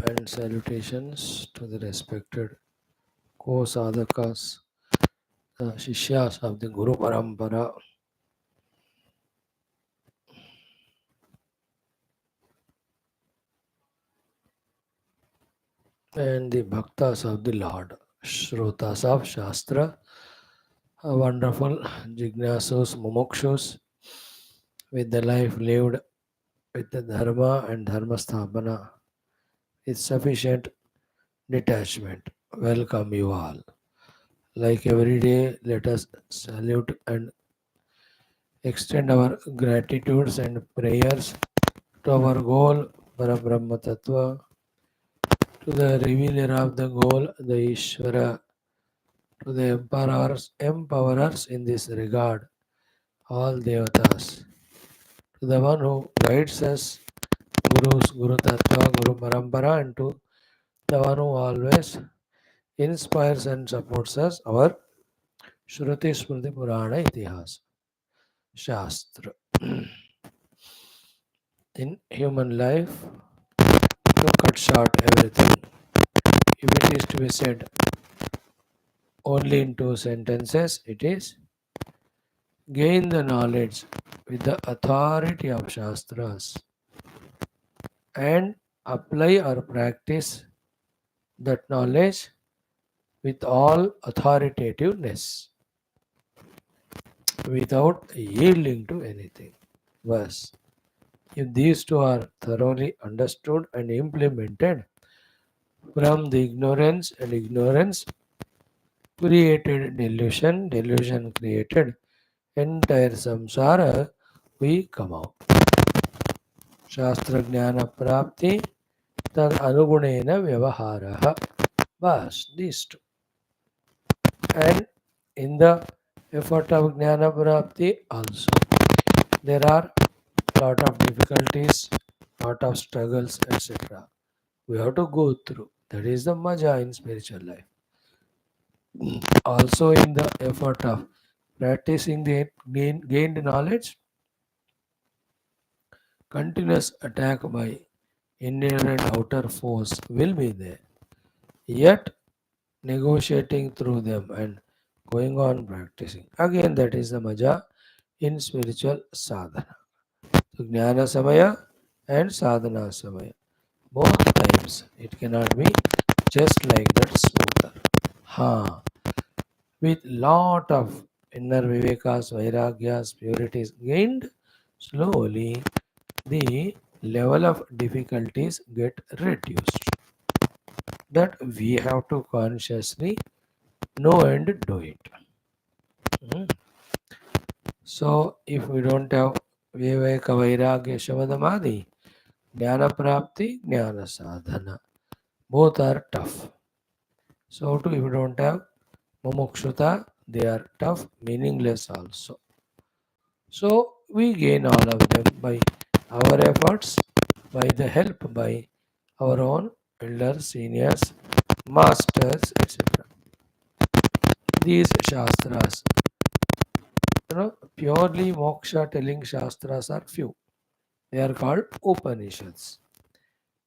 and salutations to the respected co-sadhakas, the Shishyas of the Guru Parampara, and the Bhaktas of the Lord, Shrotas of Shastra, wonderful Jignasus, Mumukshus, with the life lived with the Dharma and Dharma Sthapana, with sufficient detachment. Welcome you all. Like every day, let us salute and extend our gratitudes and prayers to our goal, Parabrahma Tattva, to the revealer of the goal, the Ishvara, to the empowerers in this regard, all Devatas, to the one who guides us, Gurus, Guru Tattva, Guru Parampara, and to the one who always inspires and supports us, our Shruti Smriti Purana Itihas, Shastra. In human life, to cut short everything, if it is to be said only in 2 sentences, it is gain the knowledge with the authority of Shastras and apply or practice that knowledge with all authoritativeness without yielding to anything. Thus, if these two are thoroughly understood and implemented, from the ignorance and ignorance created delusion, delusion created entire samsara, we come out. Shastra Jnana Prapti Tad Anugunena Vyavaharaha. Bas, these two. And in the effort of Jnana Prapti also, there are lot of difficulties, lot of struggles, etc. We have to go through. That is the maja in spiritual life. Also, in the effort of practicing the gained knowledge, continuous attack by inner and outer foes will be there. Yet, negotiating through them and going on practicing. Again, that is the maja in spiritual sadhana. So, Jnana Samaya and Sadhana Samaya. Both times it cannot be just like that smoother. With lot of inner vivekas, vairagyas, purities gained, slowly the level of difficulties get reduced. That we have to consciously know and do it. Mm. So if we don't have viveka, vairagya, shavadamadi, jnana prapti, jnana sadhana, both are tough. So too, if we don't have mumukshata, they are tough, meaningless also. So we gain all of them by our efforts, by the help by our own elders, seniors, masters, etc. These shastras, purely moksha telling shastras are few. They are called Upanishads.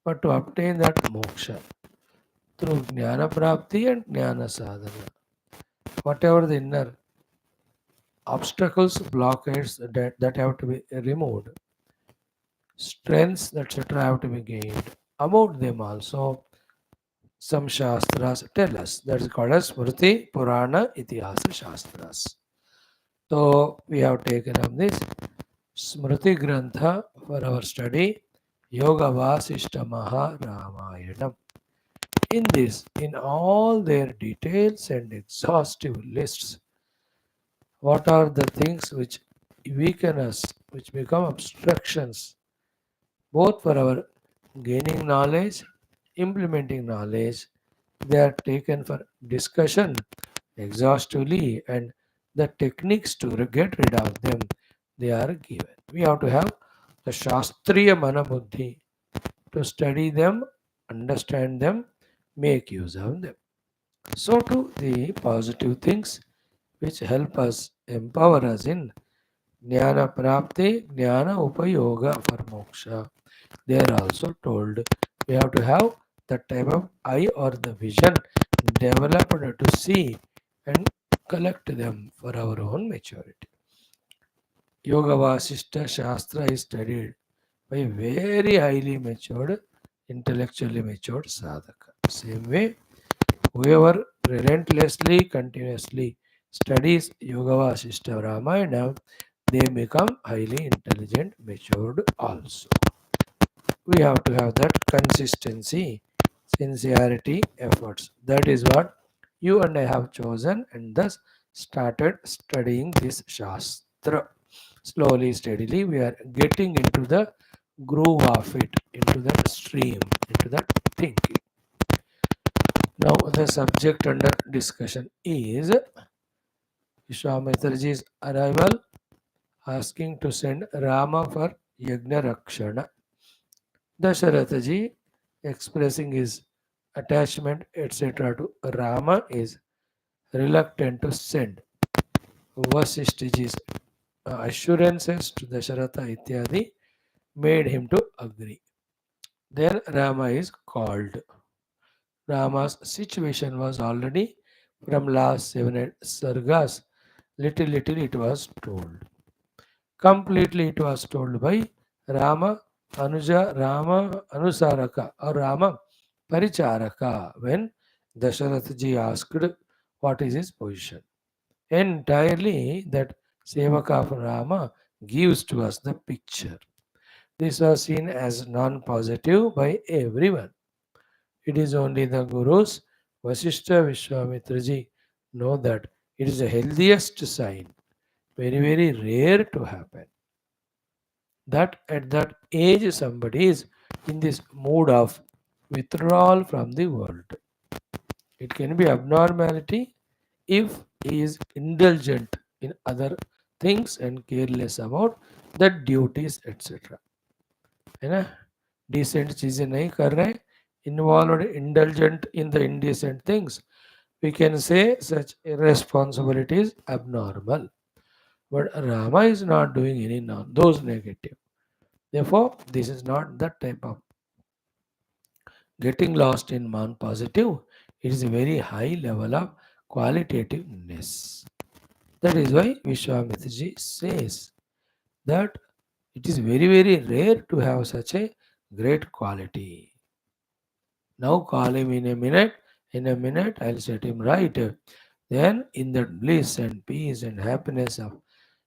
But to obtain that moksha through jnana prapti and jnana sadhana, whatever the inner obstacles, blockades that have to be removed, strengths, etc., have to be gained. About them also, some shastras tell us. That is called as Smriti, Purana, Itihasa Shastras. So, we have taken up this Smriti Grantha for our study, Yoga Vaashishtha Maha Ramayanam. In this, in all their details and exhaustive lists, what are the things which weaken us, which become obstructions, both for our gaining knowledge, implementing knowledge, they are taken for discussion exhaustively, and the techniques to get rid of them, they are given. We have to have the Shastriya Manabuddhi to study them, understand them, make use of them. So too the positive things which help us, empower us in Jnana Prapti, Jnana Upayoga for Moksha. They are also told we have to have that type of eye or the vision developed to see and collect them for our own maturity. Yoga Vasishtha Shastra is studied by very highly matured, intellectually matured sadhaka. Same way, whoever relentlessly, continuously studies Yoga Vasishtha Ramayana, they become highly intelligent, matured also. We have to have that consistency, sincerity, efforts. That is what you and I have chosen, and thus started studying this Shastra. Slowly, steadily, we are getting into the groove of it, into that stream, into that thinking. Now, the subject under discussion is Vishwamitraji's arrival, asking to send Rama for Yajna Rakshana. Dasharathaji, expressing his attachment, etc., to Rama, is reluctant to send. Vasishthaji's assurances to Dasharatha ityadi made him to agree. Then Rama is called. Rama's situation was already from last 7 sargas. Little it was told. Completely it was told by Rama Anuja Rama Anusaraka or Rama Paricharaka when Dasharatha ji asked what is his position. Entirely that Sevaka of Rama gives to us the picture. This was seen as non-positive by everyone. It is only the Gurus, Vasishtha Vishwamitraji know that it is the healthiest sign, very rare to happen. That at that age somebody is in this mood of withdrawal from the world. It can be abnormality if he is indulgent in other things and careless about the duties, etc. है ना, decent चीजें नहीं कर रहे, involved indulgent in the indecent things, we can say such irresponsibility is abnormal. But Rama is not doing any those negative. Therefore, this is not that type of getting lost in non-positive. It is a very high level of qualitativeness. That is why Vishwamitraji says that it is very rare to have such a great quality. Now call him in a minute I'll set him right. Then in that bliss and peace and happiness of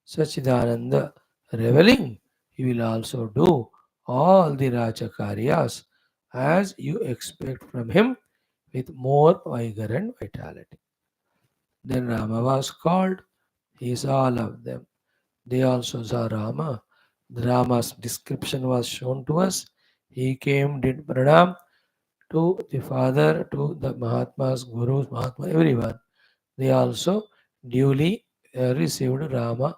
Sachidananda reveling, he will also do all the Raja Karyas as you expect from him with more vigor and vitality. Then Rama was called, he saw all of them. They also saw Rama. The Rama's description was shown to us. He came, did pranam to the father, to the Mahatmas, Gurus, Mahatma, everyone. They also duly received Rama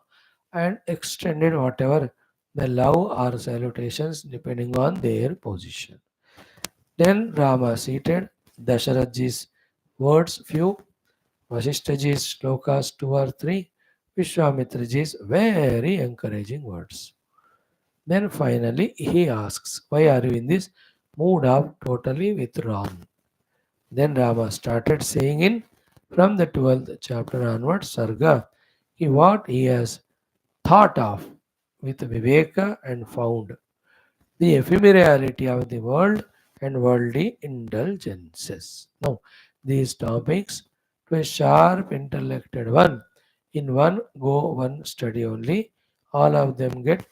and extended whatever the love or salutations depending on their position. Then Rama seated, Dasharatji's words few, Vasishthaji's slokas 2 or 3, Vishwamitraji's very encouraging words. Then finally he asks, why are you in this mood of totally withdrawn? Then Rama started saying in from the 12th chapter onwards, Sarga, what he has thought of with Viveka and found the ephemerality of the world and worldly indulgences. Now, these topics to a sharp intellected one, in one go, one study only, all of them get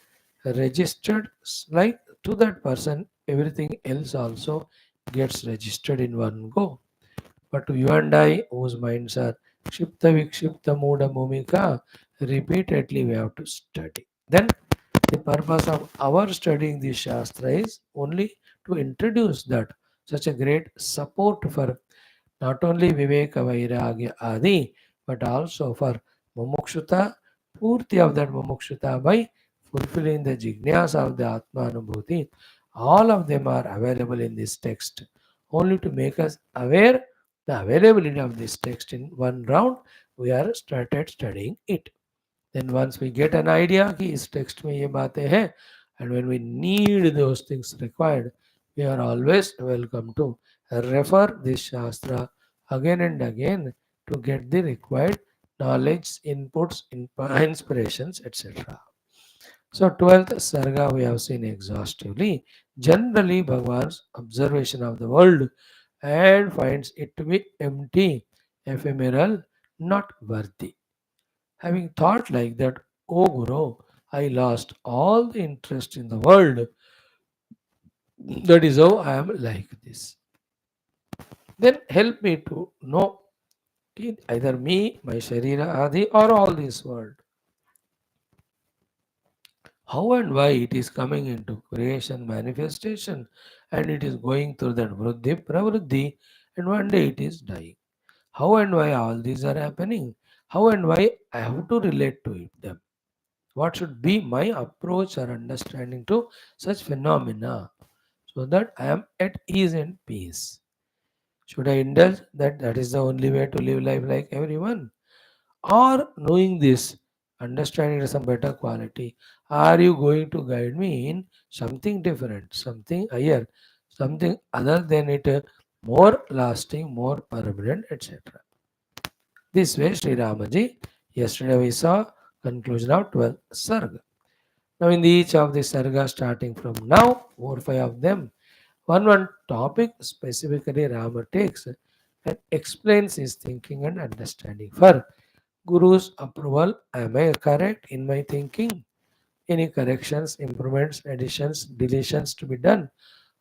registered like to that person, everything else also gets registered in one go. But to you and I, whose minds are Kshipta Vikshipta Muda Mumika, repeatedly we have to study. Then the purpose of our studying this Shastra is only to introduce that such a great support for not only Viveka Vairagya Adi, but also for Mumukshuta, Purti of that Mumukshuta by fulfilling the Jignyasa of the Atma Anubhuti. All of them are available in this text. Only to make us aware the availability of this text in one round, we are started studying it. Then once we get an idea कि इस text में ये बातें हैं, and when we need those things required, We are always welcome to refer this Shastra again and again to get the required knowledge, inputs, inspirations, etc. So, 12th Sarga we have seen exhaustively. Generally, Bhagwan's observation of the world and finds it to be empty, ephemeral, not worthy. Having thought like that, O Guru, I lost all the interest in the world. That is how I am like this. Then help me to know either me, my Sharira Adi, or all this world. How and why it is coming into creation manifestation and it is going through that Vruddhi Pravruddhi and one day it is dying. How and why all these are happening? How and why I have to relate to it, them? What should be my approach or understanding to such phenomena so that I am at ease and peace? Should I indulge that that is the only way to live life like everyone? Or knowing this, understanding some better quality, are you going to guide me in something different, something higher, something other than it, more lasting, more permanent, etc. This way, Sri Ramaji, yesterday we saw conclusion of 12 Sarga. Now in each of the Sarga starting from now, 4 or 5 of them, one topic specifically Rama takes and explains his thinking and understanding. For Guru's approval, am I correct in my thinking? Any corrections, improvements, additions, deletions to be done,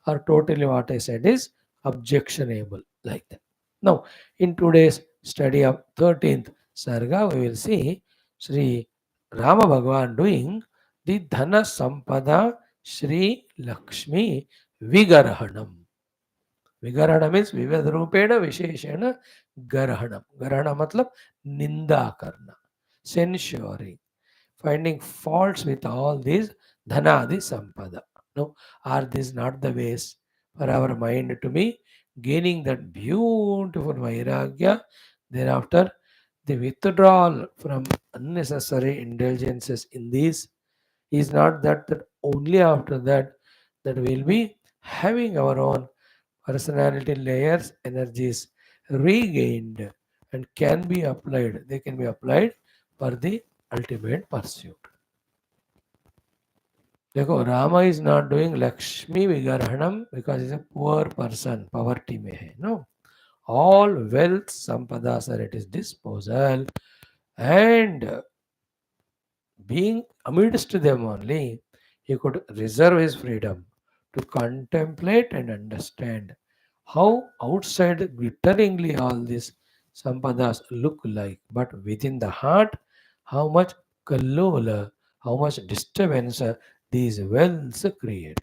or totally what I said is objectionable, like that. Now, in today's study of 13th Sarga, we will see Sri Rama Bhagavan doing the Dhana Sampada Sri Lakshmi Vigarhanam. विगरण means विविध रूपेण विशेषण ग्रहण ग्रहण मतलब निंदा करना सेंश्योरिंग finding faults with all these dhanadi sampada. No, are these not the ways for our mind to be gaining that beautiful vairagya? Thereafter, the withdrawal from unnecessary indulgences in these is not that only after that that we'll be having our own personality layers, energies regained and can be applied. They can be applied for the ultimate pursuit. देखो Rama is not doing Lakshmi विगर्हणम because is a poor person poverty में है no all wealth sampadas are at his disposal and being amidst them only he could reserve his freedom to contemplate and understand how outside glitteringly all these sampadas look like, but within the heart, how much kallola, how much disturbance these wells create.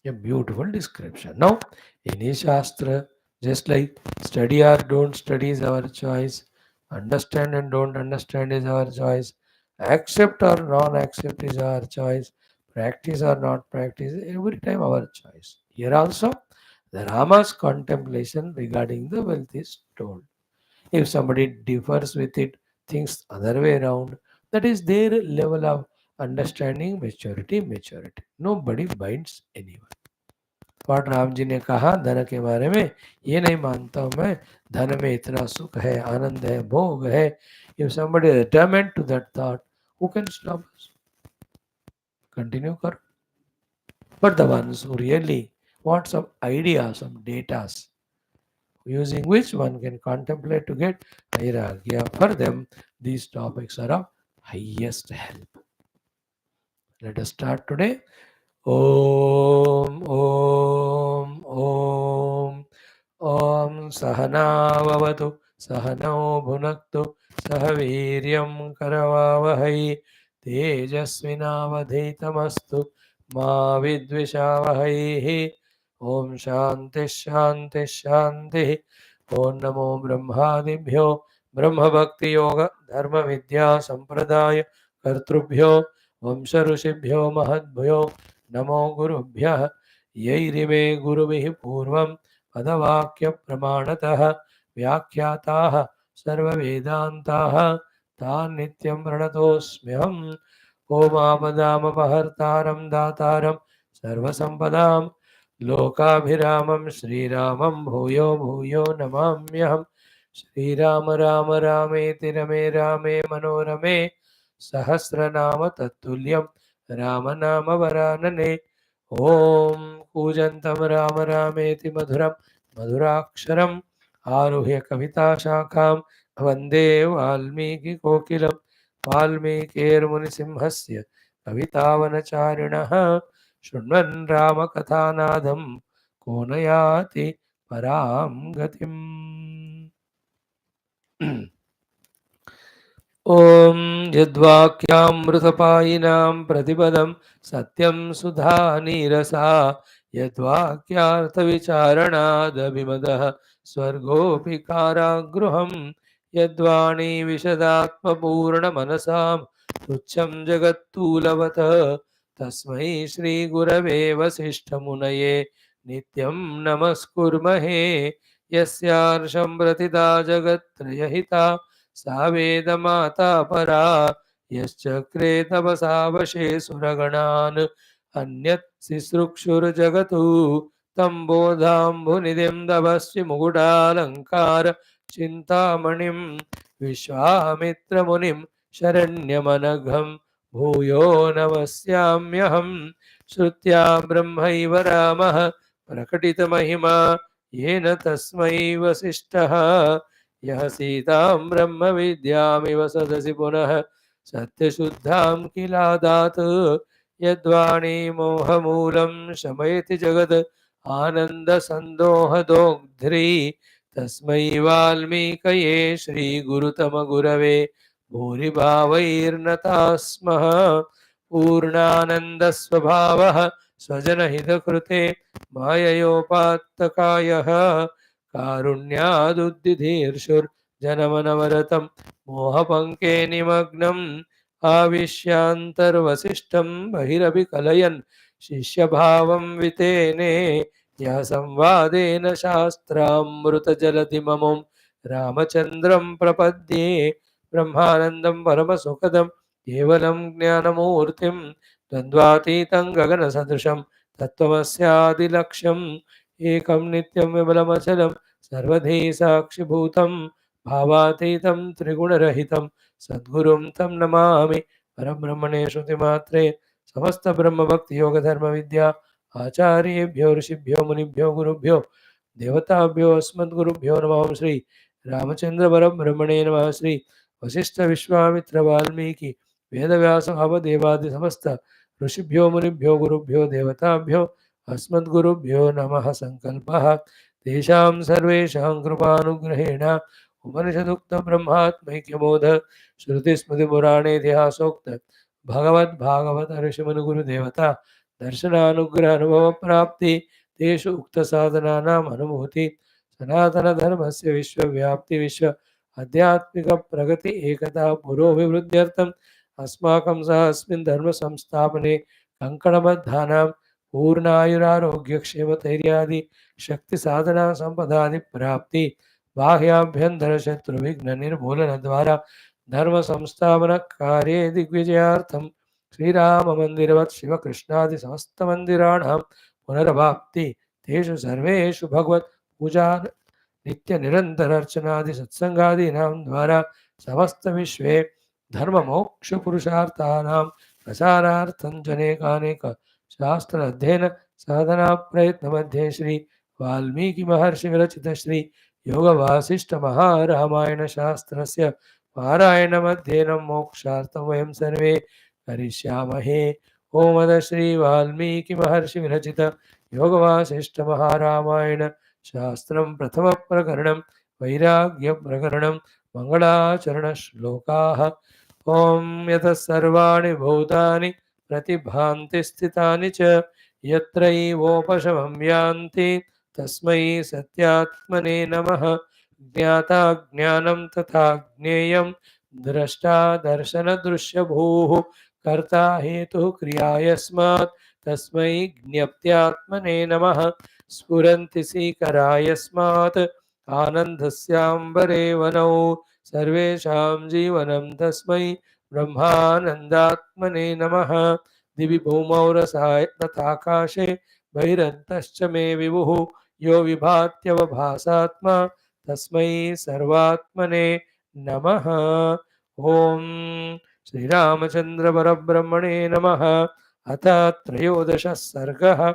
A beautiful description. Now, any Shastra, just like study or don't study is our choice, understand and don't understand is our choice, accept or non accept is our choice, practice or not practice, every time our choice. Here also, the Rama's contemplation regarding the wealth is told. If somebody differs with it, thinks other way around, that is their level of understanding, maturity. Nobody binds anyone. और राम जी ने कहा धन के बारे में ये नहीं मानता हूं मैं धन में इतना सुख है आनंद है भोग है if somebody is determined to that thought who can stop us continue kar but the ones who really want some ideas some data using which one can contemplate to get vairagya for them these topics are of highest help. Let us start today. Om Om ॐ सहनाववतु सहनौ भुनक्तु सह वीर्यं करवावहै तेजस्विनावधीतमस्तु मा विद्विषावहैः ॐ शान्तिः ॐ नमो ब्रह्मादिभ्यो ब्रह्मभक्तियोग धर्मविद्या सम्प्रदाय कर्तृभ्यो वंश ऋषिभ्यो महद्भ्यो नमो गुरुभ्यः यैरिमे गुरुभिः पूर्वं पदवाक्यप्रमाणतः व्याख्याताः सर्ववेदान्ताः तान् नित्यं प्रणतोऽस्म्यहम् ओमापदामपहर्तारं दातारं सर्वसम्पदां लोकाभिरामं श्रीरामं भूयो भूयो नमाम्यहम्। श्रीराम राम रामेति रमे रामे मनोरमे सहस्रनाम तत्तुल्यं रामनाम वरानने। ॐ कूजन्तं राम रामेति मधुरं मधुराक्षरम् आरुह्य कविताशाखां वन्दे वाल्मीकिकोकिलं। वाल्मीकिर्मुनिसिंहस्य कवितावनचारिणः शृण्वन् रामकथानादं को न याति परां गतिम्। ॐ यद्वाक्यामृतपायिनां प्रतिपदं सत्यं सुधानीरसा यद्वाक्यार्थविचारणादभिमदः स्वर्गोऽपि कारागृहम्। यद्वाणी विशदात्मपूर्णमनसां तुच्छं जगत्तूलवत् तस्मै श्रीगुरवे वसिष्ठमुनये नित्यं नमस्कुर्महे। यस्यार्षं प्रतिदा जगत्त्रयहिता सा वेदमाता परा यश्चक्रे तपसा वशे सुरगणान् अन्यत् सिसृक्षुर्जगतु तं बोधाम्बुनिधिं तपस्वि मुकुटालङ्कार चिन्तामणिं विश्वामित्रमुनिं शरण्यमनघं भूयो नमस्याम्यहम्। श्रुत्या ब्रह्मैव रामः प्रकटितमहिमा येन तस्मै वसिष्ठः यः सीतां ब्रह्मविद्यामिव सदसि पुनः सत्यशुद्धां किलादात्। यद्वाणी मोहमूलं शमयति जगत् आनन्दसन्दोहदोग्ध्री तस्मै वाल्मीकये श्रीगुरुतमगुरवे भूरिभावैर्नता स्मः। पूर्णानन्दस्वभावः स्वजनहितकृते माययोपात्तकायः कारुण्यादुद्दिधीर्षुर्जनमनवरतं मोहपङ्के निमग्नम् आविश्यान्तर्वसिष्ठं बहिरभिकलयन् शिष्यभावं वितेने यः संवादेन शास्त्रामृतजलधिममुं रामचन्द्रं प्रपद्ये। ब्रह्मानन्दं परमसुखदं केवलं ज्ञानमूर्तिं द्वन्द्वातीतं गगनसदृशं तत्त्वमस्यादिलक्ष्यम् एकं नित्यं विमलमचलं सर्वधी साक्षिभूतं भावातीतं त्रिगुणरहितं सद्गुरुं तं नमामि। परब्रह्मणे श्रुतिमात्रे समस्तब्रह्मभक्तियोगधर्मविद्या आचार्येभ्यो ऋषिभ्यो मुनिभ्यो गुरुभ्यो देवताभ्यो अस्मद्गुरुभ्यो नमः। श्री रामचंद्र परब्रह्मणे नमः। श्री वशिष्ठ विश्वामित्र वाल्मीकि वेदव्यास भवदेवादि समस्त ऋषिभ्यो मुनिभ्यो गुरुभ्यो देवताभ्यो अस्मद्गुरुभ्यो नमः। संकल्पः तेषां सर्वेषां कृपानुग्रहेण उपनिषदुक्त ब्रह्मात्मैक्यबोध श्रुतिस्मृतिपुराणेतिहासोक्त भगवद्भागवत ऋषिमुनिगुरुदेवता दर्शनानुग्रह प्राप्ति तेषु उक्त साधनानाम् अनुभूति सनातनधर्मस्य विश्वव्याप्ति विश्व आध्यात्मिक प्रगति एकता पुरोभिवृद्ध्यर्थम् अस्माकं सह अस्मिन् धर्म संस्थापने कंकणबद्धानां पूर्णायुरारोग्यक्षेमधैर्यादि शक्ति साधना संपदादि प्राप्ति बाह्याभ्यंतर शत्रु विघ्न निर्मूलन द्वारा धर्म संस्थापन कार्ये दिग्विजयार्थं श्रीराम मंदिरवत् शिव कृष्णादि समस्त मंदिराणां पुनर्भाप्ति तेषु सर्वेषु भगवत् पूजा नित्य निरंतर अर्चनादि सत्संगादीनां द्वारा समस्त विश्वे धर्म मोक्ष पुरुषार्थानां प्रसारार्थं जनेकानेक शास्त्र अध्ययन साधना प्रयत्न मध्ये श्री वाल्मीकि महर्षि विरचित श्री योग वासिष्ठ महारामायण शास्त्रस्य पारायण अध्ययनं मोक्षार्थं वयं सर्वे करिष्यामहे। ओम श्री वाल्मीकि महर्षि विरचित योग वासिष्ठ महारामायण शास्त्रं प्रथम प्रकरणं वैराग्य प्रकरणं मंगलाचरण श्लोकाः। ओम यतः सर्वाणि भूतानि प्रतिभान्ति स्थितानि च यत्रैवोपशमं यान्ति तस्मै सत्यात्मने नमः। ज्ञाता ज्ञानं तथा ज्ञेयं द्रष्टा दर्शनदृश्यभूः कर्ता हेतुः क्रिया यस्मात् तस्मै ज्ञप्त्यात्मने नमः। स्फुरन्ति सीकरा यस्मात् आनन्दस्याम्बरे वनौ सर्वेषां जीवनं तस्मै ब्रह्मानन्दात्मने नमः। दिवि भूमौ रसाय तथाकाशे वैरन्तश्च मे विभुः यो विभात्यवभासात्मा तस्मै सर्वात्मने नमः। ओम श्रीरामचंद्र परब्रह्मणे नमः। अथ त्रयोदश सर्गः.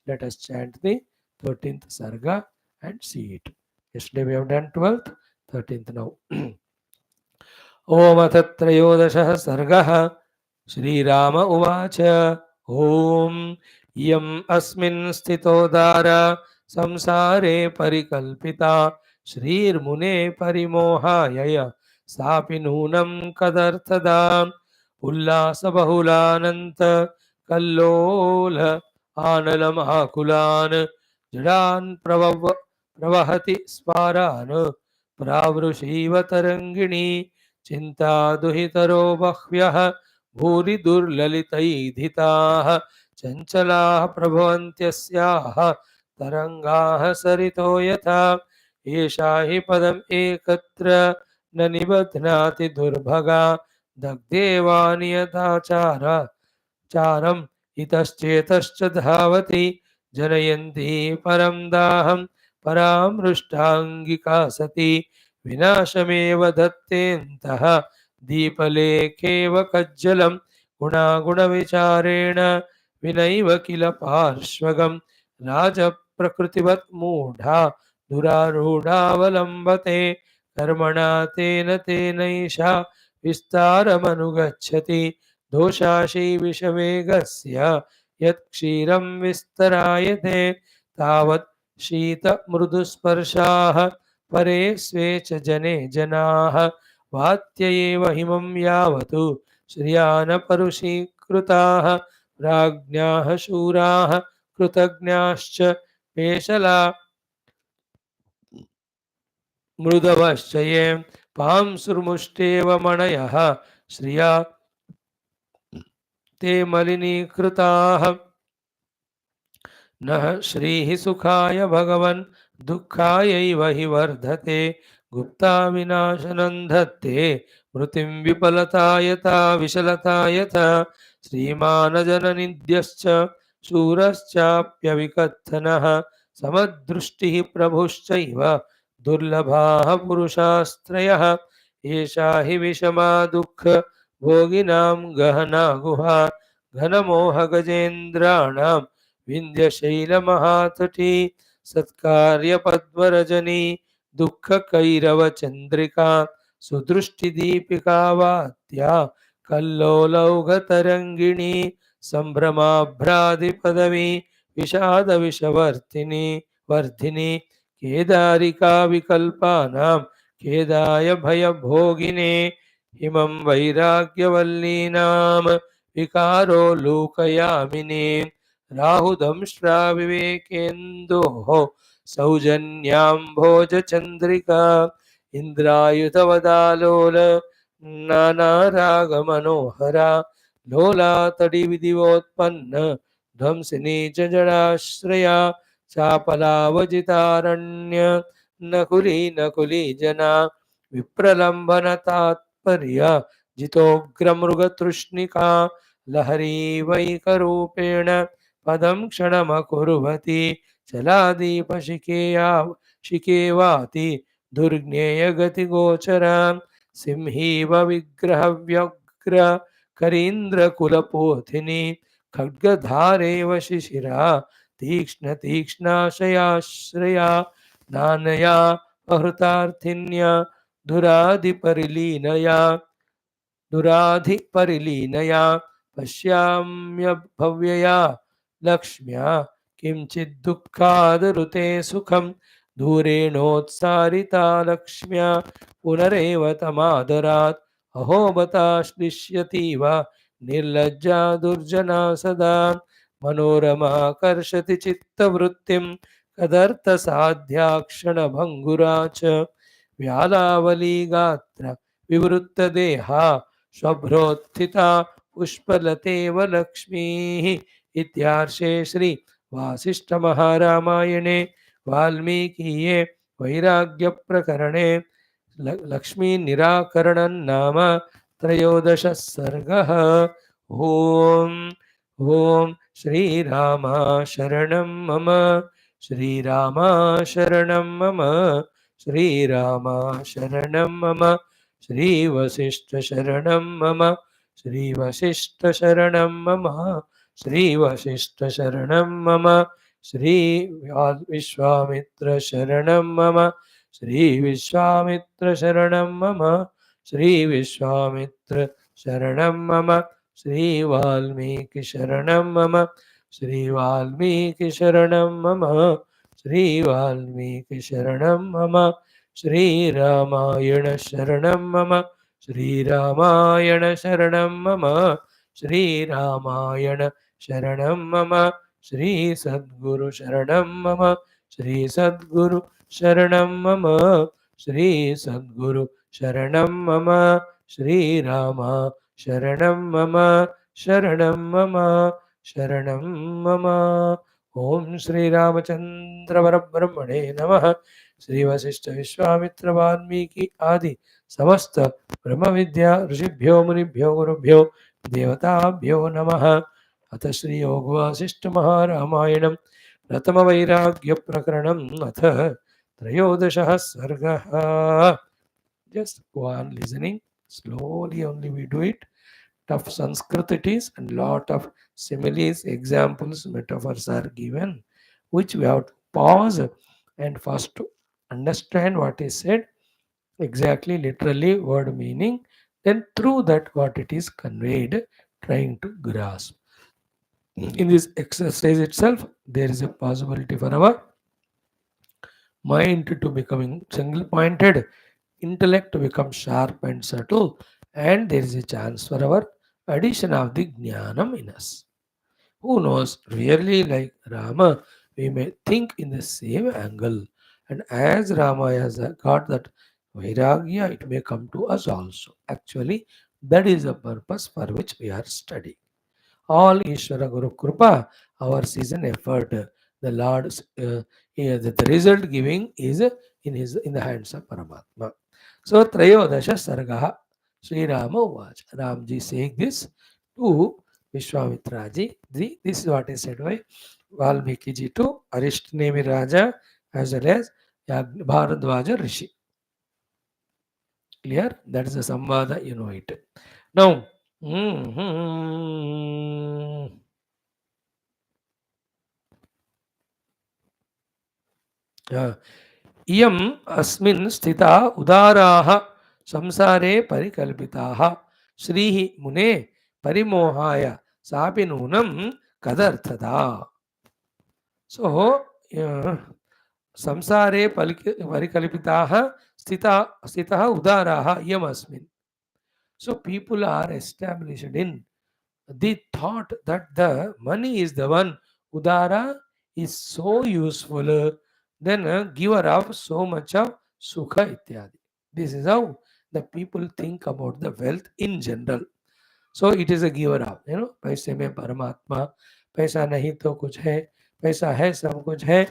Let us chant the 13th sarga and see it. Yesterday we have done 12th, 13th now. ओम अथ त्रयोदशः सर्गः. श्रीराम उवाच ओम यम् अस्मिन् स्थितो दारा संसारे परिकल्पिता श्रीर्मुने परिमोहाय सापि नूनं कदर्थदा उल्लासबहुलानन्त कल्लोल आनलमाकुलान् जडान् प्रवहति स्वारान् प्रावृषीव तरङ्गिणी चिंता दुहितरो बह्व्यः भूरि दुर्ललितैधिताः चञ्चलाः प्रभवन्त्यस्याः तरङ्गाः सरितो यथा एषा हि पदम् एकत्र न निबध्नाति दुर्भगा दग्धेवानि यथाचारा चारम् इतश्चेतश्च धावति जनयन्ती परं दाहं परामृष्टाङ्गिका सती विनाशमेव दत्तेऽन्तः दीपलेखेव कज्जलं गुणागुणविचारेण विनैव किल पार्श्वगं राजप्रकृतिवत् मूढा दुरारूढावलम्बते कर्मणा तेन तेनैषा विस्तारमनुगच्छति दोषाशी विषवेगस्य यत् क्षीरं विस्तरायते तावत् शीतमृदुस्पर्शाः परे स्वे च जने जनाः वात्ययेव हिमं यावतु श्रियान् परुषीकृताः राज्ञाः शूराः कृतज्ञाश्च पेशला मृदवश्च ये पांसुर्मुष्टेव मणयः श्रिया ते मलिनीकृताः नः श्रीः सुखाय भगवन् दुःखायैव हि वर्धते गुप्ता विनाशनं धत्ते मृतिं विफलतायता विशलतायता श्रीमानजननिद्यश्च शूरश्चाप्यविकत्थनः समदृष्टिः प्रभुश्चैव दुर्लभाः पुरुषास्त्रयः एषा हि विषमा दुःख भोगिनां गहना गुहा घनमोहगजेन्द्राणां विन्ध्यशैलमहातटी सत्कार्यपद्मरजनी दुःखकैरवचन्द्रिका सुदृष्टिदीपिका वात्या कल्लोलौघतरङ्गिणी सम्भ्रमाभ्रादिपदवी विषादविषवर्धिनी वर्धिनी केदारिका विकल्पानां खेदाय भयभोगिने हिमं वैराग्यवल्लीनां विकारो लोकयामिने राहुदंष्ट्राविवेकेन्दोः सौजन्याम्भोजचन्द्रिका इन्द्रायुधवदालोल नानारागमनोहरा लोलातडिविदिवोत्पन्न ध्वंसिनी च जडाश्रया चापलावजितारण्य नकुली नकुली जना विप्रलम्बनतात्पर्य जितोग्रमृगतृष्णिका लहरी वैकरूपेण पदं क्षणमकुर्वती चलादीपशिखेया शिखेवाति दुर्ज्ञेयगतिगोचरा सिंहीव विग्रहव्यग्र करीन्द्रकुलपोथिनी खड्गधारेव शिशिरा तीक्ष्णतीक्ष्णाशयाश्रया नानया अहृतार्थिन्या दुराधिपरिलीनया पश्याम्यभव्यया लक्ष्म्या किञ्चिद्दुःखादरुते सुखं दूरेणोत्सारिता लक्ष्म्या पुनरेव तमादरात् अहो बताश्लिष्यतीव निर्लज्जा दुर्जना सदा मनोरमाकर्षति चित्तवृत्तिं कदर्थसाध्याक्षणभङ्गुरा च व्यालावली गात्र विवृत्तदेहा शुभ्रोत्थिता पुष्पलतेव लक्ष्मीः इत्यार्षे श्री वासिष्ठ महारामायणे वाल्मीकिये वैराग्यप्रकरणे लक्ष्मी निराकरणं नाम त्रयोदशः सर्गः। ओम Shri Rama Sharanam Mama, Shri Rama Sharanam Mama, Shri Rama Sharanam Mama, Shri Vasishtha Sharanam Mama, Shri Vasishtha Sharanam Mama, Shri Vasishtha Sharanam Mama, Shri Vishwamitra Sharanam Mama, Shri Vishwamitra Sharanam Mama, Shri Vishwamitra Sharanam Mama, Shri Valmiki Sharanam Mama, Shri Valmiki Sharanam Mama, Shri Valmiki Sharanam Mama, Shri Ramayana Sharanam Mama, Shri Ramayana Sharanam Mama, Shri Ramayana Sharanam Mama, Shri Sadguru Sharanam Mama, Shri Sadguru Sharanam Mama, Shri Sadguru Sharanam Mama, Shri Rama Sharanam Mama, Sharanam Mama, Sharanam Mama. Om Shri Ramachandra Parabrahmane Namaha. Shri Vasishtha Vishwamitra Valmiki Adi Samasta Brahma Vidya Rishibhyo Munibhyo Gurubhyo Devatabhyo Namaha. अथ श्री योग वासिष्ठ महारामायणम प्रथम वैराग्य प्रकरणम अथ त्रयोदशः सर्गः. Just go on listening slowly, only we do it. Tough Sanskrit it is, and lot of similes, examples, metaphors are given, which we have to pause and first to understand what is said exactly, literally, word meaning, then through that what it is conveyed, trying to grasp. In this exercise itself, there is a possibility for our mind to becoming single pointed, intellect to become sharp and subtle, and there is a chance for our addition of the jnanam in us. Who knows, really like Rama, we may think in the same angle, and as Rama has got that Vairagya, it may come to us also. Actually, that is the purpose for which we are studying. All Ishvara Guru Krupa, ours is an effort. The Lord's the result giving is in the hands of Paramatma. So Trayodasha Sargaha Sri Rama Vach. Ramji saying this to Vishwamitraji. This is what is said by Valmiki ji to Arishtnemi Raja as well as Bharadwaja Rishi. Clear? That is the Samvada, you know it. Now, इयम् अस्मिन् स्थिता उदाराः संसारे परिकल्पिताः श्रीः मुने परिमोहाय सापि नूनं कदर्थता. So संसारे परिकल्पिताः स्थितः उदाराः इयम् अस्मिन्. So people are established in the thought that the money is the one udara is so useful, then a giver of so much of sukha ityadi. This is how the people think about the wealth in general. So it is a giver of, पैसे में परमात्मा, पैसा नहीं तो कुछ है, पैसा है सब कुछ है.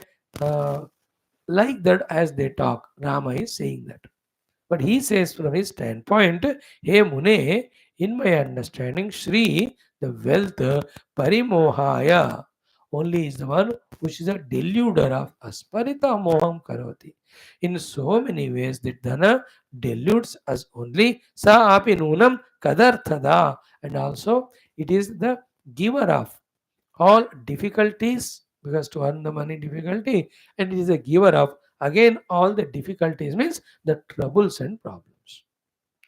Like that, as they talk, Rama is saying that. But he says from his standpoint, Hey Mune, in my understanding, Shri, the wealth, Parimohaya, only is the one which is a deluder of us. Parita moham karoti. In so many ways, that Dhana deludes us only. Sa api nunam kadarthada. And also, it is the giver of all difficulties, because to earn the money difficulty, and it is a giver of again all the difficulties, means the troubles and problems.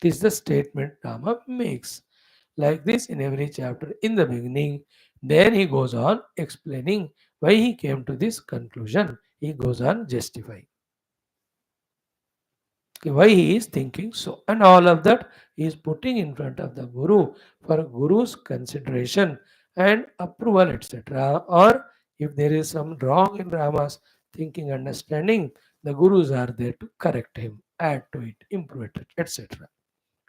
This is the statement Rama makes like this in every chapter in the beginning. Then he goes on explaining why he came to this conclusion. He goes on justifying why he is thinking so, and all of that he is putting in front of the Guru for Guru's consideration and approval, etc. Or if there is some wrong in Rama's thinking, understanding, the Gurus are there to correct him, add to it, improve it, etc.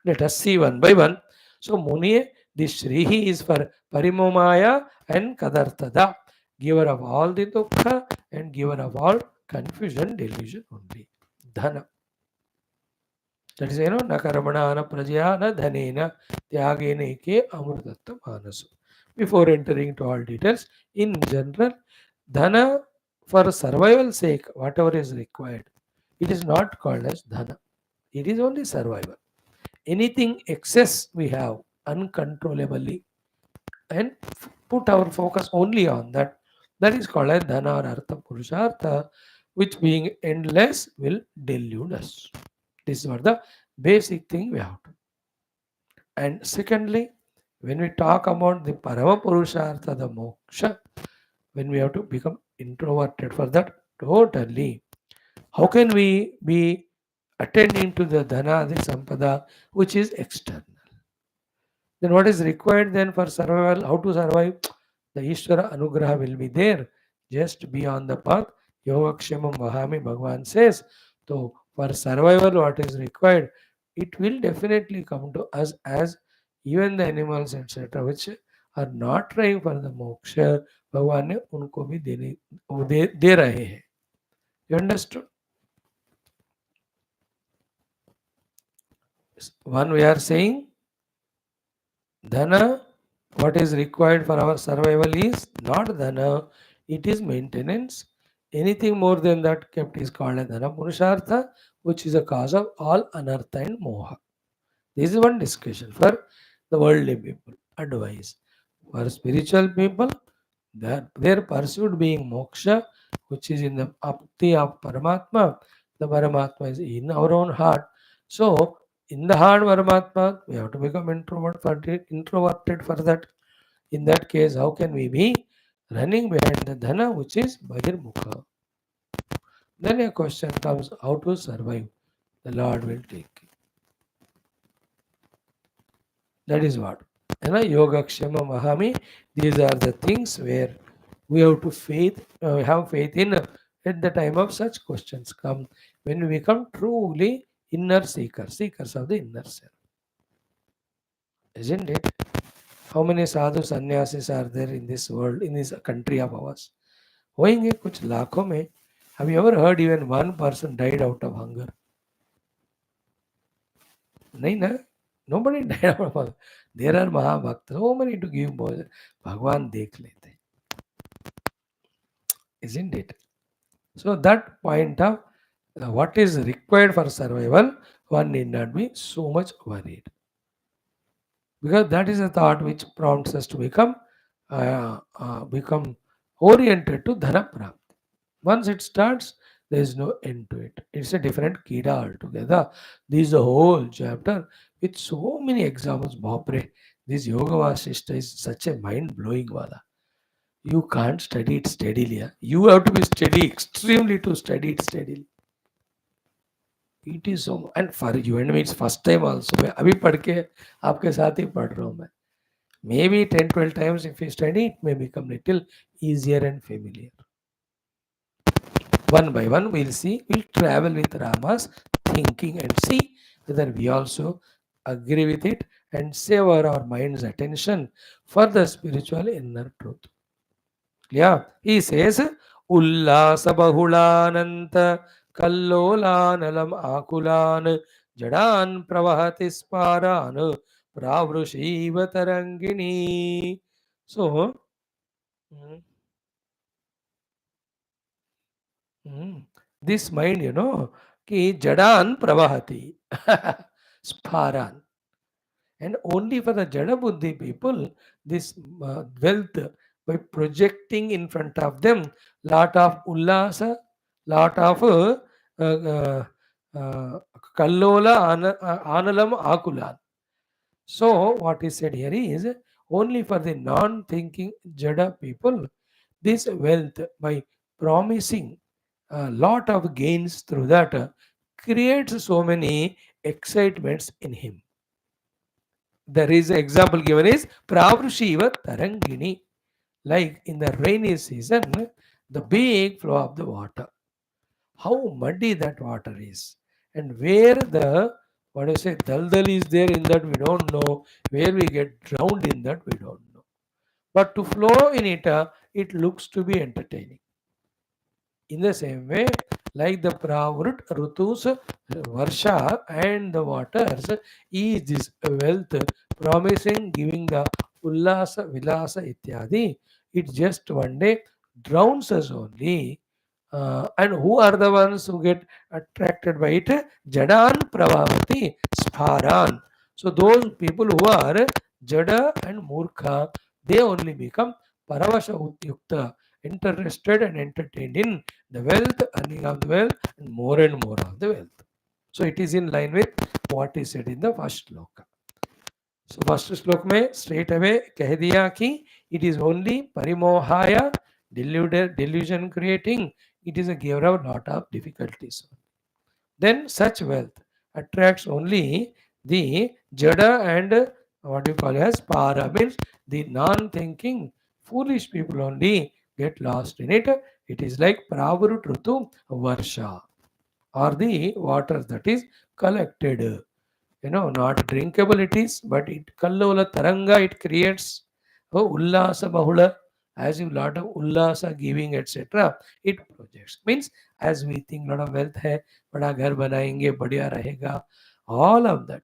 Let us see one by one. So Muni, this Shrihi is for Parimomaya and Kadartada, giver of all the dukkha and giver of all confusion, delusion only. Dhana. That is, na karamana, na prajaya, na dhanena, tyagena ike amrutatta manasu. Before entering to all details, in general, dhana for survival sake, whatever is required, it is not called as dhana. It is only survival. Anything excess we have uncontrollably and put our focus only on that, that is called as dhana or artha purushartha, which being endless will delude us. This is what the basic thing we have to. And secondly, when we talk about the parama purushartha, the moksha, when we have to become introverted for that totally, how can we be attending to the dhana, the sampada, which is external? Then what is required then for survival? How to survive? The Ishvara Anugraha will be there. Just be on the path. Yogakshemam Vahami, Bhagavan says. So for survival, what is required? It will definitely come to us as even the animals, etc., which are not trying for the moksha, भगवान ने उनको भी देने दे रहे हैं. You understood? One we are saying dhana, what is required for our survival is not dhana, it is maintenance. Anything more than that kept is called as dhana purushartha, which is a cause of all anartha and moha. This is one discussion for the worldly people. Advice for spiritual people, that their pursuit being moksha, which is in the apti of Paramatma. The Paramatma is in our own heart. So in the heart Paramatma, we have to become introverted for that. In that case, how can we be running behind the dhana, which is Bahirmukha? Then a question comes, how to survive? The Lord will take it. That is what. Yoga Kshama Mahami, these are the things where we have to have faith in at the time of such questions come, when we become truly inner seekers of the inner self. Isn't it? How many sadhu sannyasis are there in this world, in this country of ours? होंगे कुछ लाखों में. Have you ever heard even one person died out of hunger? नहीं ना. Nobody died out of hunger. There are Mahabhaktas, so many to give भोजन. भगवान देख लेते. Isn't it? So that point of what is required for survival, one need not be so much worried. Because that is a thought which prompts us to become oriented to dhana prapti. Once it starts, there is no end to it. It's a different kida altogether. This is a whole chapter with so many examples. Bapre, this Yoga Vaashishtha is such a mind-blowing wala. You can't study it steadily. You have to be steady, extremely to study it steadily. It is so, and for you and me, it's first time also. मैं अभी पढ़ के आपके साथ ही पढ़ रहा हूँ मैं. Maybe 10-12 times if you study, it may become little easier and familiar. One by one, we'll see. We'll travel with Rama's thinking and see whether we also agree with it and savor our mind's attention for the spiritual inner truth. Yeah, he says, Ullasa bahulananta kallolanalam akulan jadan pravahati sparan pravrushiva tarangini. So, mm, this mind, ki jadan pravahati sparan. And only for the Jada Buddhi people, this wealth, by projecting in front of them lot of ullasa, lot of kallola, analam, akulan. So, what is said here is only for the non thinking Jada people, this wealth, by promising a lot of gains through that, creates so many excitements in him. There is an example given is Pravrushiva Tarangini. Like in the rainy season, the big flow of the water. How muddy that water is. And where the, what I say, daldal is there in that we don't know. Where we get drowned in that we don't know. But to flow in it, it looks to be entertaining. In the same way, like the Pravrut Rutus, Varsha and the waters is this wealth promising, giving the ullasa, vilasa ityadi, it just one day drowns us only. And who are the ones who get attracted by it? Jadan pravavati spharan. So those people who are jada and murkha, they only become paravasha yukta, interested and entertained in the wealth, earning of the wealth, and more of the wealth. So it is in line with what is said in the first sloka. So first श्लोक में straight away कह दिया कि it is only parimohaya, delusion creating, it is a giver of lot of difficulties. Then such wealth attracts only the jada and what you call as para, means the non-thinking foolish people only get lost in it. It is like pravrutu varsha, or the water that is collected, not drinkable it is, but it kallola taranga it creates. Oh, ullasa bahula, as you lot of ullasa giving etc, it projects, means as we think lot of wealth hai, bada ghar banayenge, badhiya rahega, all of that.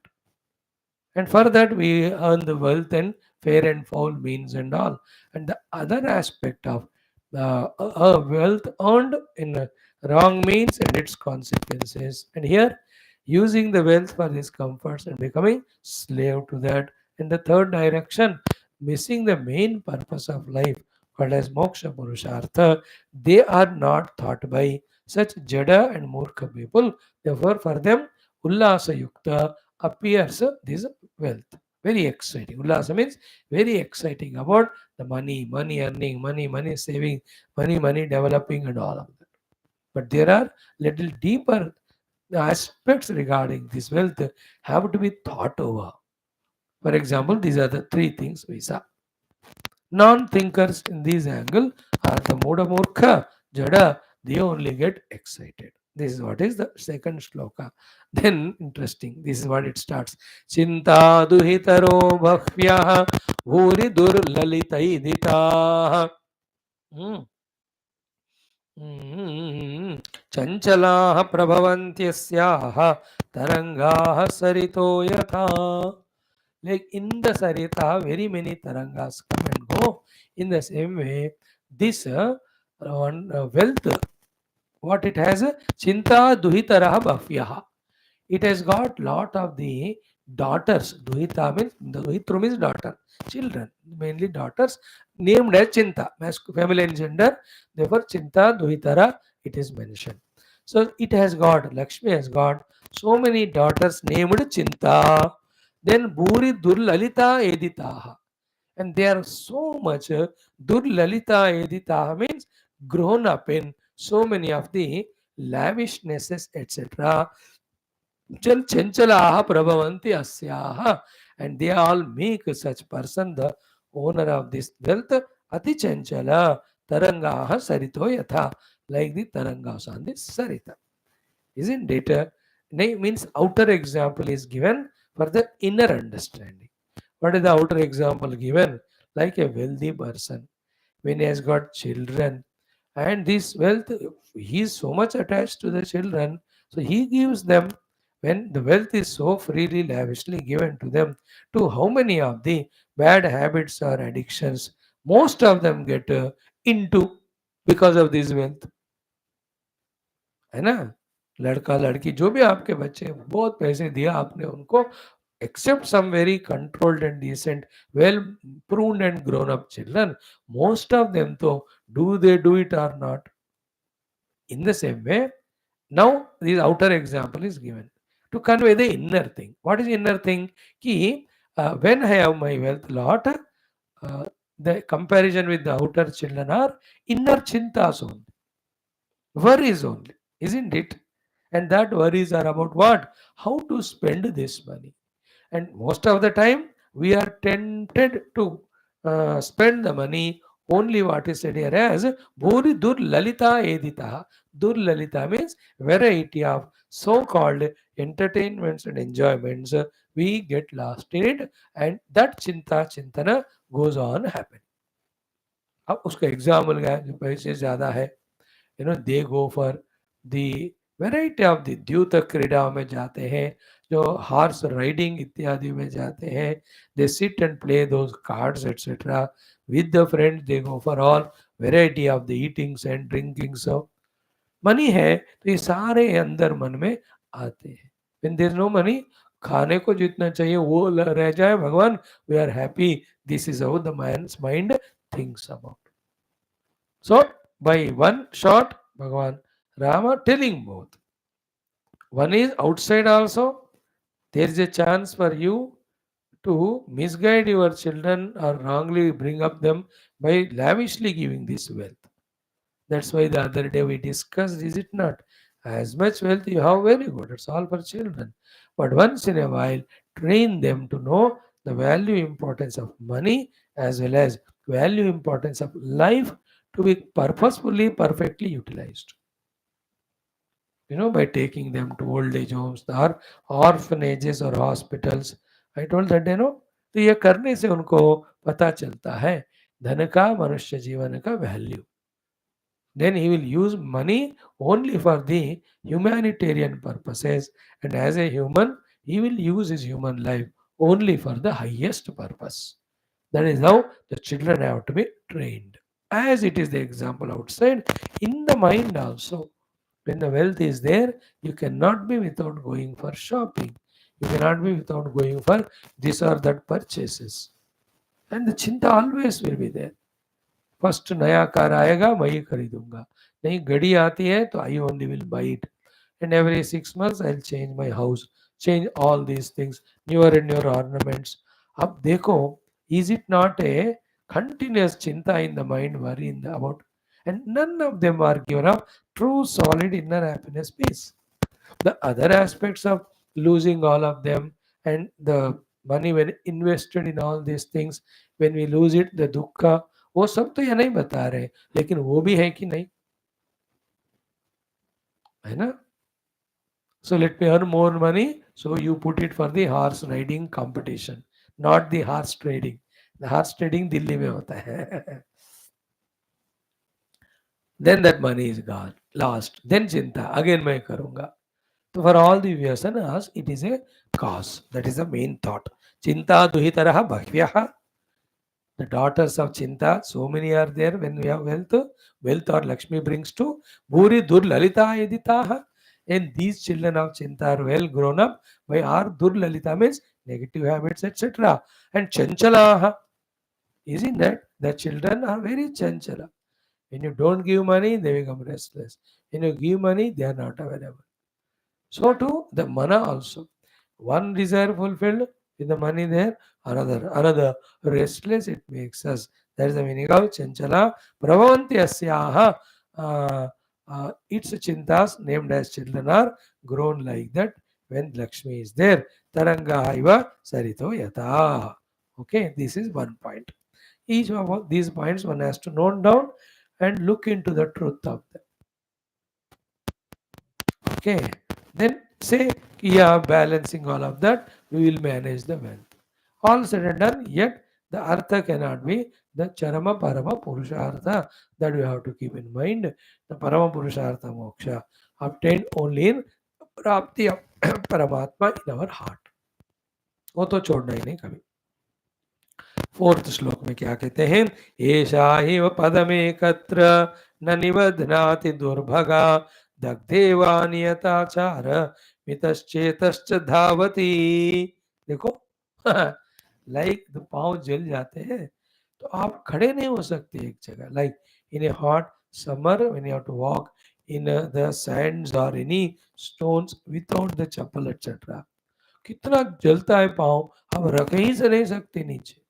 And for that we earn the wealth and fair and foul means and all. And the other aspect of wealth earned in wrong means and its consequences. And here using the wealth for his comforts and becoming slave to that. In the third direction, missing the main purpose of life called as moksha purushartha, they are not thought by such jada and murkha people. Therefore for them ullasa yukta appears this wealth. Very exciting. Ullasa means very exciting about the money earning, money saving, money developing and all of that. But there are little deeper aspects regarding this wealth have to be thought over. For example, these are the three things we saw. Non-thinkers in this angle are the Muda Murkha, Jada, they only get excited. This is what is the second shloka. Then interesting, this is what it starts. Chinta duhitaro bhakvyaha bhuri dur lalitaiditaha. चञ्चलाः प्रभवन्त्यस्याः तरङ्गाः सरितो यथा. Like in the Sarita, very many tarangas come and go. In the same way, this wealth, what it has, chinta duhitaraha bhafyaha. It has got lot of the daughters. Duhita means, the duhitru means daughter, children, mainly daughters, named as chinta, feminine gender. Therefore, chinta duhitara, it is mentioned. So it has got, Lakshmi has got so many daughters named chinta. Then Bhuri Durlalita Editaha. And they are so much Durlalita Editaha means grown up in so many of the lavishnesses, etc. Chanchalaha Prabhavanti Asyaha. And they all make such person the owner of this wealth. Ati Chanchala Tarangaha Sarito Yatha. Like the Tarangas on this Sarita. Isn't it? Means outer example is given for the inner understanding. What is the outer example given? Like a wealthy person, when he has got children, and this wealth, he is so much attached to the children, so he gives them, when the wealth is so freely, lavishly given to them, to how many of the bad habits or addictions, most of them get into because of this wealth. है ना? लड़का लड़की जो भी आपके बच्चे बहुत पैसे दिया आपने उनको, except some very controlled and decent, well pruned and grown up children, most of them though, do they do it or not? In the same way, now this outer example is given to convey the inner thing. What is inner thing? Ki, when I have my wealth lot, the comparison with the outer children are inner chintas only, worries only, isn't it? And that worries are about what? How to spend this money. And most of the time, we are tempted to spend the money only what is said here as Bhuri Dur Lalita Edita. Dur Lalita means variety of so-called entertainments and enjoyments. We get lost in it, and that chinta chintana goes on happening. अब उसका example क्या है, जो पैसे ज़्यादा है, they go for the variety of the द्यूत क्रीड़ा में जाते हैं, जो हॉर्स राइडिंग इत्यादि में जाते हैं, they sit and play those cards etcetera with the friends, they go for all variety of the eatings and drinkings of money है, तो ये सारे अंदर मन में आते हैं। When there is no money, खाने को जितना चाहिए वो रह जाए, भगवान we are happy, this is how the man's mind thinks about. So by one shot, Bhagavan Rama telling both. One is outside also. There is a chance for you to misguide your children or wrongly bring up them by lavishly giving this wealth. That's why the other day we discussed, is it not? As much wealth you have, very good. It's all for children. But once in a while, train them to know the value importance of money as well as value importance of life to be purposefully, perfectly utilized. By taking them to old age homes or orphanages or hospitals. I told that, तो ये करने से उनको पता चलता है धन का, मनुष्य जीवन का value. Then he will use money only for the humanitarian purposes, and as a human, he will use his human life only for the highest purpose. That is how the children have to be trained. As it is the example outside, in the mind also, when the wealth is there, you cannot be without going for shopping. You cannot be without going for this or that purchases. And the chinta always will be there. First नया car आएगा मैं ही खरीदूंगा, नहीं घड़ी आती है तो I only will by it, and every 6 months I will change my house, change all these things, newer and newer ornaments. अब देखो, is it not a continuous chinta in the mind, worry in the about, and none of them are given up true solid inner happiness peace. The other aspects of losing all of them, and the money when invested in all these things, when we lose it, the dukkha, वो सब तो ये नहीं बता रहे, लेकिन वो भी है कि नहीं, है ना. So let me earn more money, so you put it for the horse riding competition, not the horse trading. The horse trading Delhi में होता है. Then that money is gone, lost. Then चिंता, again मैं करूँगा. So for all the vyasanas, it is a cause. That is the main thought. Chinta duhitaraha bhavyah. The daughters of Chinta, so many are there when we have wealth. Wealth or Lakshmi brings to Bhuri Durlalita Editaha. And these children of Chinta are well grown up. By our Durlalita means negative habits, etc. And Chanchalaha. Isn't that? The children are very Chanchala. When you don't give money, they become restless. When you give money, they are not available. So too the mana also. One desire fulfilled with the money there, another restless it makes us. That is the meaning of chanchala prabhavanti asyaha. Its chintas named as children are grown like that when Lakshmi is there. Taranga haiva sarito yata. Okay, this is one point. Each of these points one has to note down and look into the truth of them. Okay, then say, yeah, balancing all of that, we will manage the wealth. All said and done, yet the artha cannot be the charama parama purushartha that we have to keep in mind. The parama purushartha moksha obtained only in prapti of paramatma in our heart. वो तो छोड़ना ही नहीं कभी. 4th श्लोक में क्या कहते हैं, एषा हिव पदमेकत्र न निबध्नाति दुर्भगा दग्धेवानियताचार मितश्चेतश्च धावती. देखो लाइक द पांव जल जाते हैं तो आप खड़े नहीं हो सकते एक जगह. Like in a hot summer when you have to walk in the sands और any stones without the chappal etcetera, कितना जलता है पांव, आप रख ही से नहीं सकते नीचे,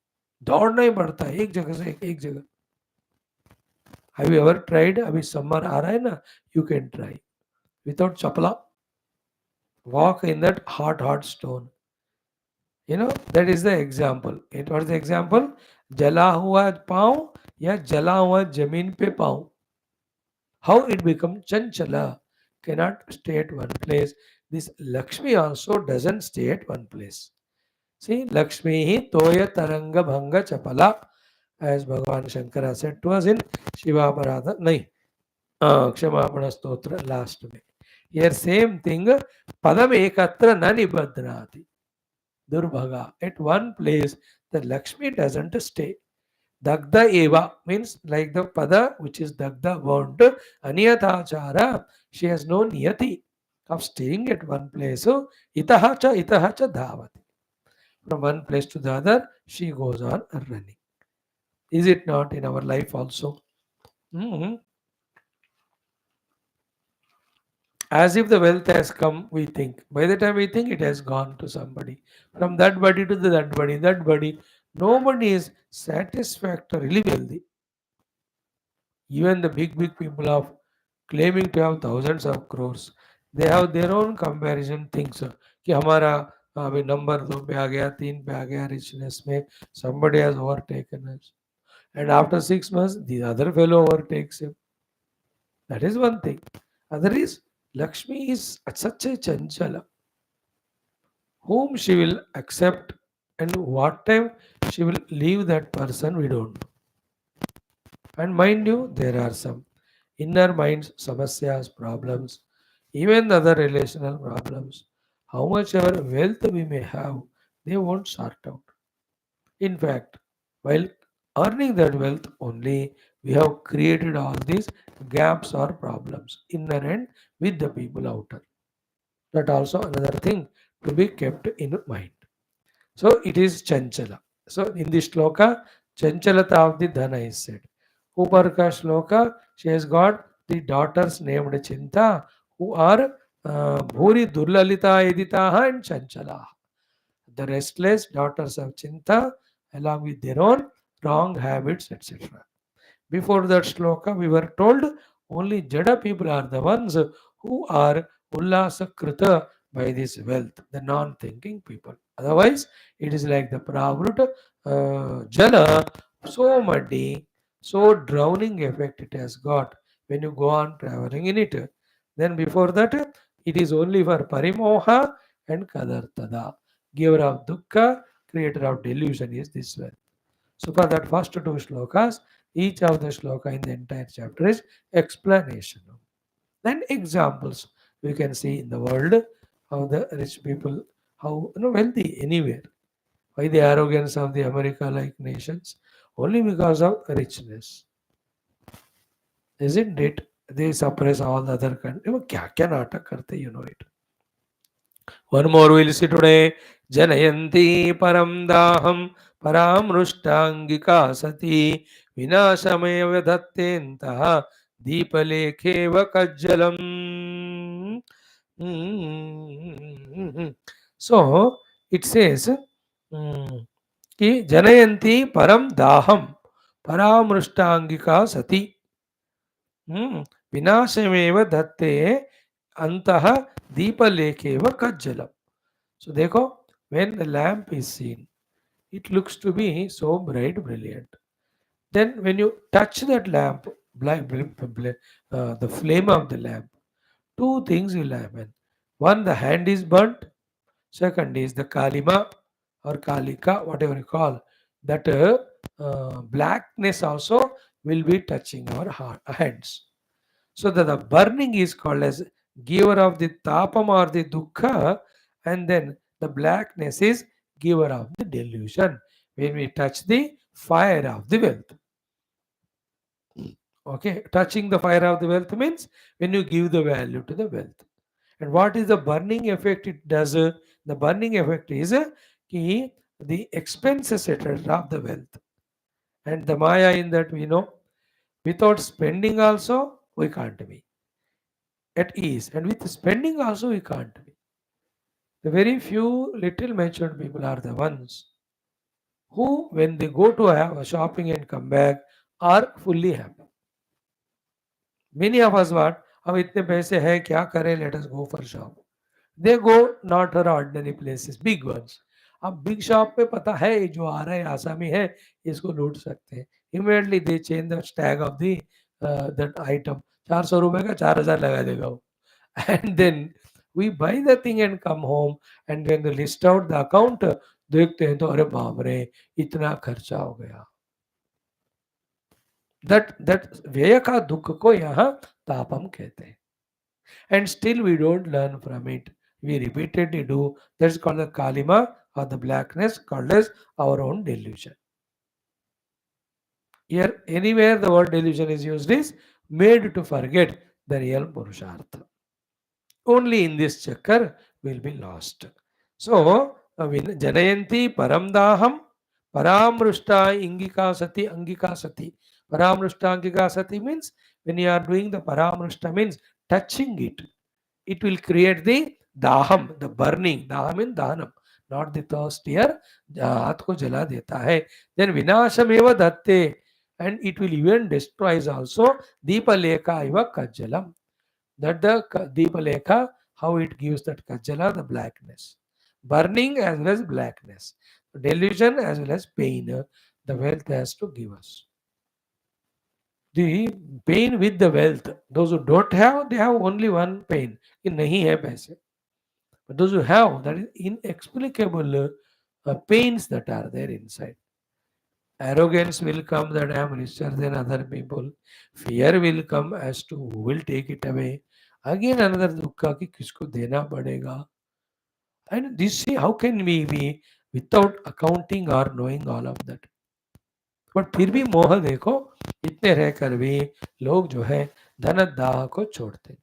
दौड़ना ही पड़ता है एक जगह से एक जगह. Have you ever tried? अभी समर आ रहा है ना, यू कैन ट्राई विदाउट चपला, walk in that hot stone. That is the example. It was the example. जला हुआ पांव या जला हुआ जमीन पे पांव. How it become chanchala, cannot stay at one place. This Lakshmi also doesn't stay at one place. See, Lakshmi hi toya taranga bhanga chapala, as Bhagavan Shankara said to us in Shiva Parada, nahi, Kshamapana Stotra last में. Here same thing, padam ekatra na nibadhnati. Durbhaga. At one place, the Lakshmi doesn't stay. Dagda eva means like the pada which is dagda burnt. Aniyatachara. She has no niyati of staying at one place. So itaha cha dhavati. From one place to the other, she goes on running. Is it not in our life also? Mhm. As if the wealth has come, we think. By the time we think, it has gone to somebody. From that body to that body. Nobody is satisfactorily wealthy. Even the big people of claiming to have thousands of crores, they have their own comparison things. कि हमारा अभी number 2 पे आ गया, 3 पे आ गया richness में, somebody has overtaken us. And after 6 months, the other fellow overtakes him. That is one thing. Other is Lakshmi is such a chanchala, whom she will accept and what time she will leave that person, we don't know. And mind you, there are some inner minds, samasyas, problems, even the other relational problems. How much ever wealth we may have, they won't sort out. In fact, while earning that wealth only, we have created all these gaps or problems, inner and with the people outer. That also another thing to be kept in mind. So it is Chanchala. So in this shloka, Chanchalata of the Dhana is said. Uparka shloka, she has got the daughters named Chinta, who are Bhuri Durlalita Editaha and Chanchala. The restless daughters of Chinta, along with their own wrong habits, etc. Before that shloka, we were told only Jada people are the ones who are ullasakrita by this wealth, the non-thinking people. Otherwise, it is like the Pravrut Jala, so muddy, so drowning effect it has got when you go on traveling in it. Then before that, it is only for Parimoha and Kadartada. Giver of Dukkha, creator of delusion is this wealth. So for that first two shlokas, each of the shloka in the entire chapter is explanation. Then examples we can see in the world how the rich people, how wealthy anywhere. Why the arrogance of the America like nations? Only because of richness. Isn't it? They suppress all the other countries. क्या क्या नाटक करते, you know it. One more we'll see today. Janayanti param daham paramruštangika sati vinashamaya vyadhattentaha deepalekheva kajjalam. So it says कि जनयन्ति परम दाहम परामृष्टांगिका सती विनाशमेव धत्ते अंतः दीपलेखेव कज्जलम. So देखो, when the lamp is seen, it looks to be so bright, brilliant. Then when you touch that lamp, the flame of the lamp, two things will happen. One, the hand is burnt. Second is the kalima or kalika, whatever you call that blackness also will be touching our hands. So the burning is called as giver of the tapam or the dukkha, and then the blackness is giver of the delusion when we touch the fire of the wealth. Okay, touching the fire of the wealth means when you give the value to the wealth. And what is the burning effect it does? The burning effect is the expenses etc. of the wealth. And the Maya in that we know, without spending also we can't be at ease. And with spending also we can't be. The very few little matured people are the ones who, when they go to have a shopping and come back, are fully happy. Many of us what? अब इतने पैसे हैं क्या करें? Let us go for shop. They go not for ordinary places, big ones. अब big shop पे पता है ये जो आ रहा है आसामी है, इसको लूट सकते हैं. Immediately they change the tag of the that item. 400 रुपए का 4000 लगा देगा वो. And then we buy the thing and come home, and when they list out the account, देखते हैं तो अरे बाप रे इतना खर्चा हो गया. That व्यय का दुख को यहाँ तापम कहते हैं. And still we don't learn from it. We repeatedly do. That's called the kalima or the blackness, called as our own delusion. Here, anywhere the word delusion is used is made to forget the real Purushartha. Only in this chakra will be lost. So, Janayanti Paramdaham Paramrushta Ingika Sati Angika Sati. Paramrushta Angika Sati means when you are doing the Paramrushta means touching it. It will create the daham, the burning. Daham in dahanam, not the thirst here. हाथ को जला देता है. Then vinashameva datte, and it will even destroys also deepaleka iva kajjalam. That the deepaleka, how it gives that kajjala, the blackness. Burning as well as blackness. Delusion as well as pain. The wealth has to give us. The pain with the wealth. Those who don't have, they have only one pain. कि नहीं है पैसे. But those who have, that is inexplicable pains that are there inside. Arrogance will come that I am richer than other people. Fear will come as to who will take it away. Again another dukkha कि किसको देना पड़ेगा. And this, see, how can we be without accounting or knowing all of that? But फिर भी मोह देखो, इतने रहकर भी लोग जो है धन दाह को छोड़ते.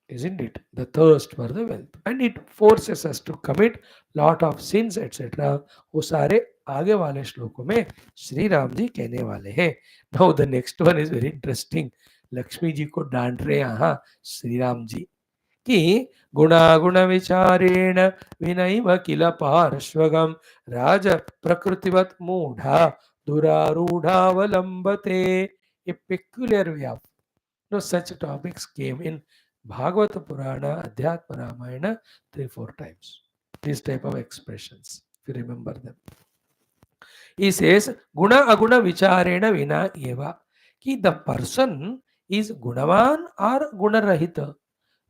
Isn't it? The thirst for the wealth. And it forces us to commit lot of sins, etc. वो सारे आगे वाले श्लोकों में श्री राम जी कहने वाले हैं. Now the next one is very interesting. Lakshmi ji को डांट रहे यहाँ श्री राम जी कि गुणागुण विचारेण विनैव किल पार्श्वगम राज प्रकृतिवत मूढ़ा दुरारूढ़ावलंबते. A peculiar way of, such topics came in Bhagavata Purana, Adhyatma Ramayana 3-4 times. These type of expressions, if you remember them. He says, Guna Aguna Vicharena Vina Eva. Ki the person is Gunavan or Gunarahita.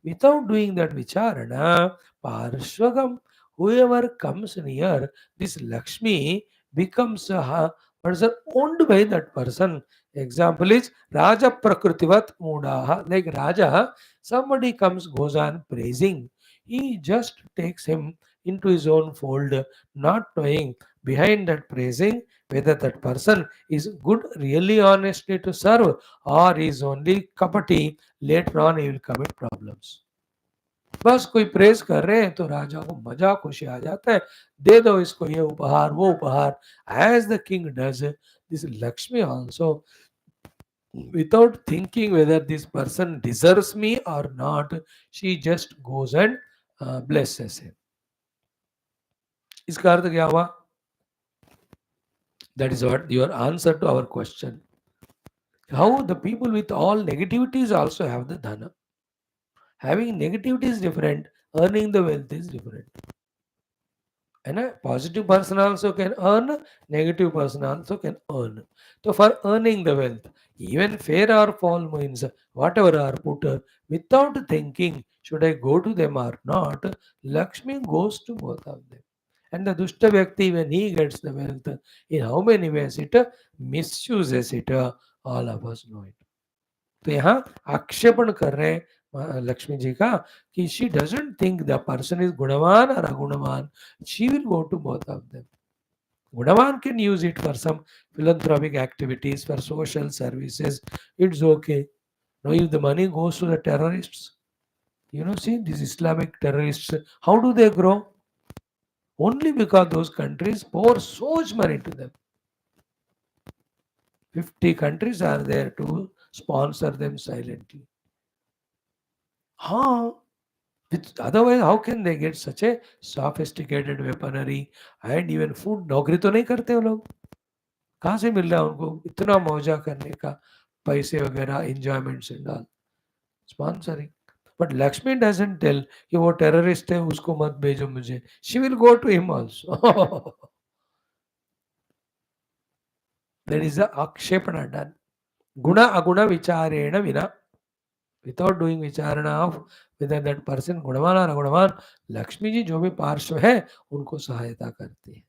Without doing that Vicharana, Parshvagam, whoever comes near this Lakshmi becomes a person owned by that person. Example is Raja Prakritivat Mudaha. Like Raja, somebody comes, goes on praising. He just takes him into his own fold, not knowing behind that praising whether that person is good, really honestly to serve, or is only kapati. Later on he will commit problems. बस कोई press कर रहे हैं तो राजा को मजा खुशी आ जाता है, दे दो इसको ये उपहार वो उपहार. As the king does, this Lakshmi also, without thinking whether this person deserves me or not, she just goes and blesses him. इसका अर्थ क्या हुआ? That is what your answer to our question. How the people with all negativities also have the dhana. Having negativity is different, earning the wealth is different. And a positive person also can earn, negative person also can earn. So for earning the wealth, even fair or foul means whatever are put, without thinking should I go to them or not, Lakshmi goes to both of them. And the Dushta Vyakti, when he gets the wealth, in how many ways it misuses it, all of us know it. तो यहाँ आक्षेपण कर रहे हैं लक्ष्मी जी का कि she doesn't think the person is गुणवान or अगुणवान. She will go to both of them. Gunavan can use it for some philanthropic activities, for social services. It's okay. Now, if the money goes to the terrorists, see these Islamic terrorists, how do they grow? Only because those countries pour so much money to them. 50 countries are there to sponsor them silently. Otherwise, how can they get such a sophisticated weaponry and even food? नौकरी तो नहीं करते वो लोग. कहाँ से मिल रहा है उनको इतना मौजा करने का, पैसे वगैरह, enjoyments and all, sponsoring. But Lakshmi doesn't tell कि वो terrorist है उसको मत भेजो मुझे. She will go to him also. There is a akshepana done. Guna aguna vicharena vina. Without doing vicharana of whether that person गुणवान और अगुणवान, लक्ष्मी जी जो भी पार्श्व है उनको सहायता करती है.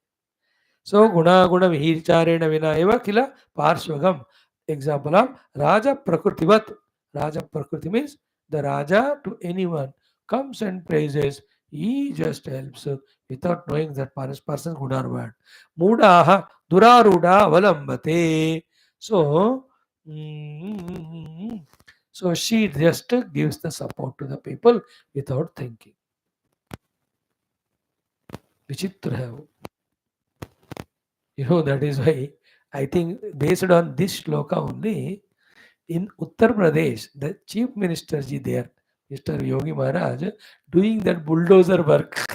So गुण विचारेण विना एव किल पार्श्वगम. Example of Raja Prakritivat. Raja Prakriti means the Raja to anyone comes and praises. He just helps without knowing that person good or bad. Mudaha duraruda valambate. So, mm, so she just gives the support to the people without thinking. Vichitra hai wo. That is why I think based on this shloka only, in Uttar Pradesh, the chief minister ji there, Mr. Yogi Maharaj, doing that bulldozer work.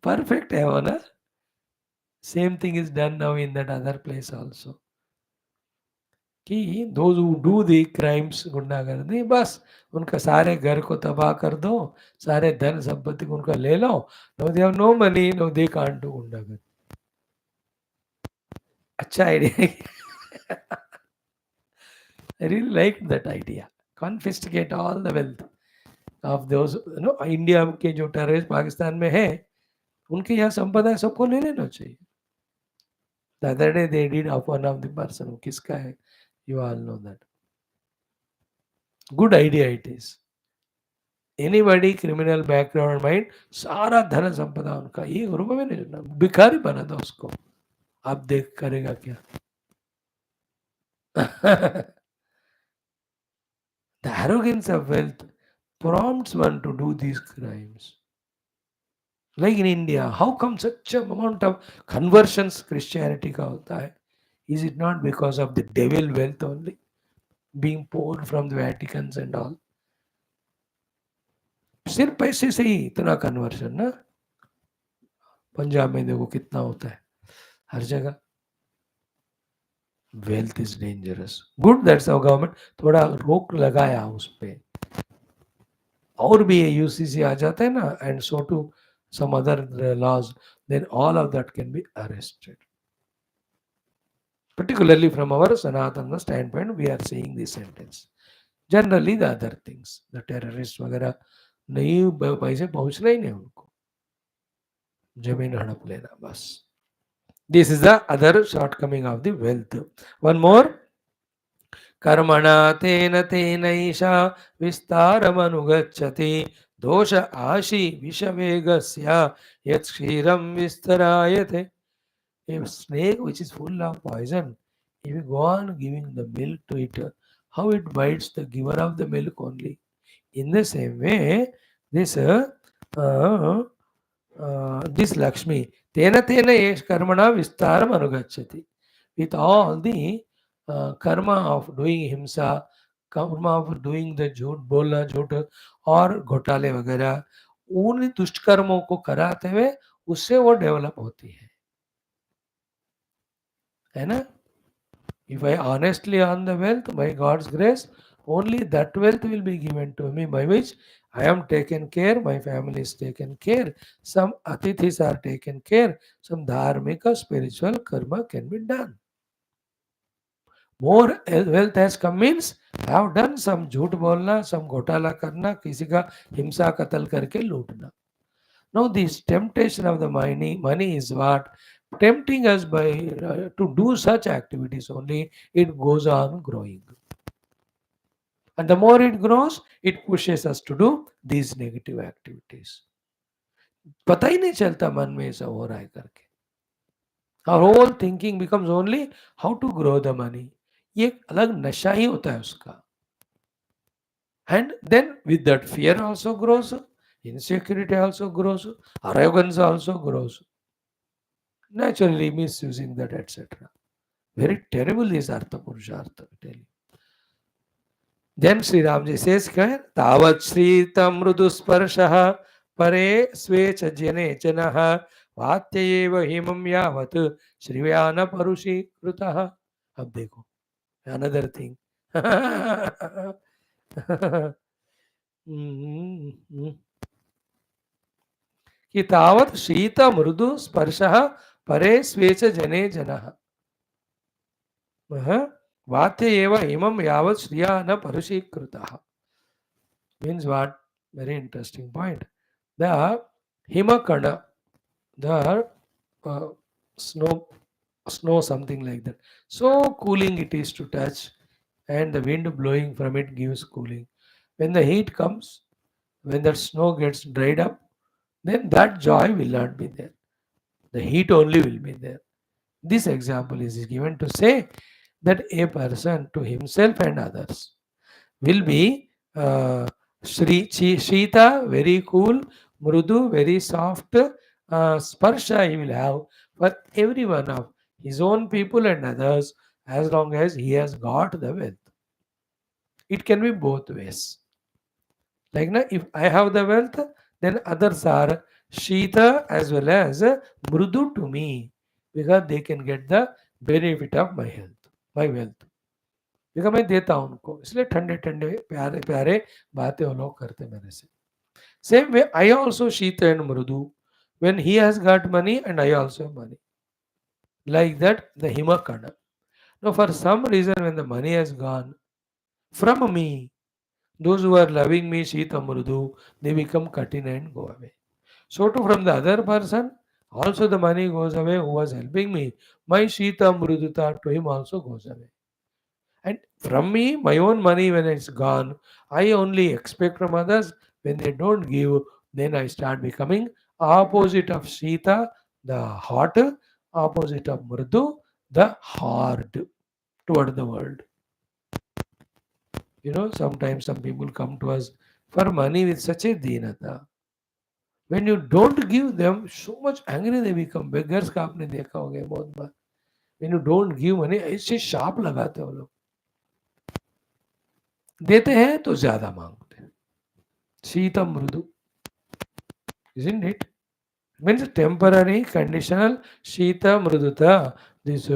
Perfect, Havana. Same thing is done now in that other place also. कि those who do the crimes गुंडागर्दी बस उनका सारे घर को तबाह कर दो, सारे धन संपत्ति को उनका ले लो. Now they have no money, now they can't do गुंडागर्दी. अच्छा idea. I really liked that idea. Confiscate all the wealth of those, India के जो टेररिस्ट पाकिस्तान में है, उनके यहाँ संपदा है, सबको ले लेना चाहिए. The other day they did of one of the person, किसका है, you all know that. Good idea it is. Anybody criminal background mind, सारा धन संपदा उनका, ये ग्रुप में नहीं जुड़ना, भिखारी बना दो उसको, आप देख करेगा क्या. The arrogance of wealth prompts one to do these crimes. Like in India, how come such a amount of conversions Christianity का होता है? Is it not because of the devil wealth only being poured from the Vaticans and all? सिर्फ पैसे से ही इतना conversion ना. पंजाब में देखो कितना होता है, हर जगह. Wealth is dangerous. Good that's our government थोड़ा रोक लगाया उस पे. और भी ये यूसीसी आ जाता है ना, and so to some other laws, then all of that can be arrested. Particularly from our Sanatana standpoint, we are seeing this sentence. Generally, the other things, the terrorists वगैरह नहीं, पैसे पहुंचना ही नहीं उनको, जमीन हड़प लेना बस. This is the other shortcoming of the wealth. One more. कर्मणा तेन तेनैषा विस्तारमनुगच्छति दोष आशी विषवेगस्य यत् क्षीरं विस्तरायते. A snake which is full of poison, if you go on giving the milk to it, how it bites the giver of the milk only. In the same way, this Lakshmi, tena tena yesh karmana vistaram anugacchati. With all the karma of doing himsa, karma of doing the झूठ बोलना झूठ और घोटाले वगैरह, उन दुष्ट कर्मों को कराते हुए उससे वो डेवलप होती है ना. If I honestly earn the wealth by God's grace, only that wealth will be given to me, by which I am taken care, my family is taken care, some atithis are taken care, some dharmika spiritual karma can be done. More wealth has come means I have done some झूठ बोलना, some घोटाला करना, किसी का हिंसा कत्ल करके लूटना. Now this temptation of the money is what tempting us by to do such activities only. It goes on growing, and the more it grows, it pushes us to do these negative activities. पता ही नहीं चलता मन में ऐसा हो रहा है करके. Our whole thinking becomes only how to grow the money. ये एक अलग नशा ही होता है उसका. And then with that fear also grows, insecurity also grows, arrogance also grows. Naturally misusing that, etc. Very terrible is Artha Purushartha, I tell you. Then Sri Ramji says, Tavat Sri Tamrudu Sparshaha Pare Svecha Jane Janaha Vatyayeva Himam Yavat Shrivayana Parushi Krutaha. Ab dekho, another thing. कि तावत् शीत मृदु स्पर्शः परे स्वेच जने जनः वात्य एव इमं यावत् श्रिया न परुषीकृतः. Means what? Very interesting point. The himakana, the snow something like that, so cooling it is to touch, and the wind blowing from it gives cooling. When the heat comes, when that snow gets dried up, then that joy will not be there. The heat only will be there. This example is given to say that a person to himself and others will be Shita, very cool, Mrudu, very soft, Sparsha he will have for every one of his own people and others as long as he has got the wealth. It can be both ways. Like now, if I have the wealth, then others are Shita as well as Mrudu to me because they can get the benefit of my health, my wealth. because मैं देता हूँ उनको इसलिए ठंडे ठंडे प्यारे प्यारे बातें वो लोग करते मेरे से सेम वे आई ऑल्सो शीत एंड मृदु when he has got money and I also have money like that the himakana now for some reason when the money has gone from me those who are loving me shita mrudu they become katina and go away so too from the other person also the money goes away who was helping me my shita mruduta to him also goes away. And from me, my own money, when it's gone, I only expect from others. When they don't give, then I start becoming opposite of Sita, the hot, opposite of Murdu, the hard toward the world. Sometimes some people come to us for money with such a deenata. When you don't give them, so much angry they become. Beggars का आपने देखा होगा बहुत बार. When you don't give money, ऐसे sharp लगाते हो लोग. देते हैं तो ज्यादा मांगते हैं. Shita Mrudu, isn't it? Means temporary, conditional, Shita Mruduta, this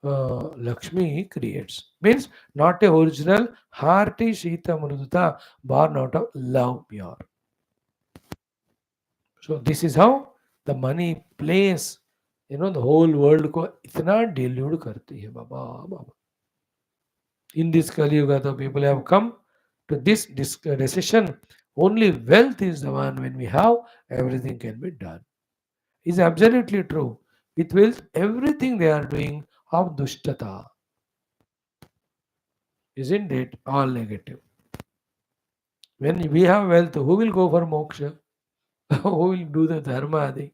Lakshmi creates. Means not a original, hearty Shita Mruduta, born out of love pure. So this is how the money plays, the whole world को इतना delude करती है बाबा बाबा. In this Kali Yuga, the people have come to this decision. Only wealth is the one when we have, everything can be done. Is absolutely true. With wealth, everything they are doing of dushtata. Isn't it? All negative. When we have wealth, who will go for moksha? Who will do the dharma adi?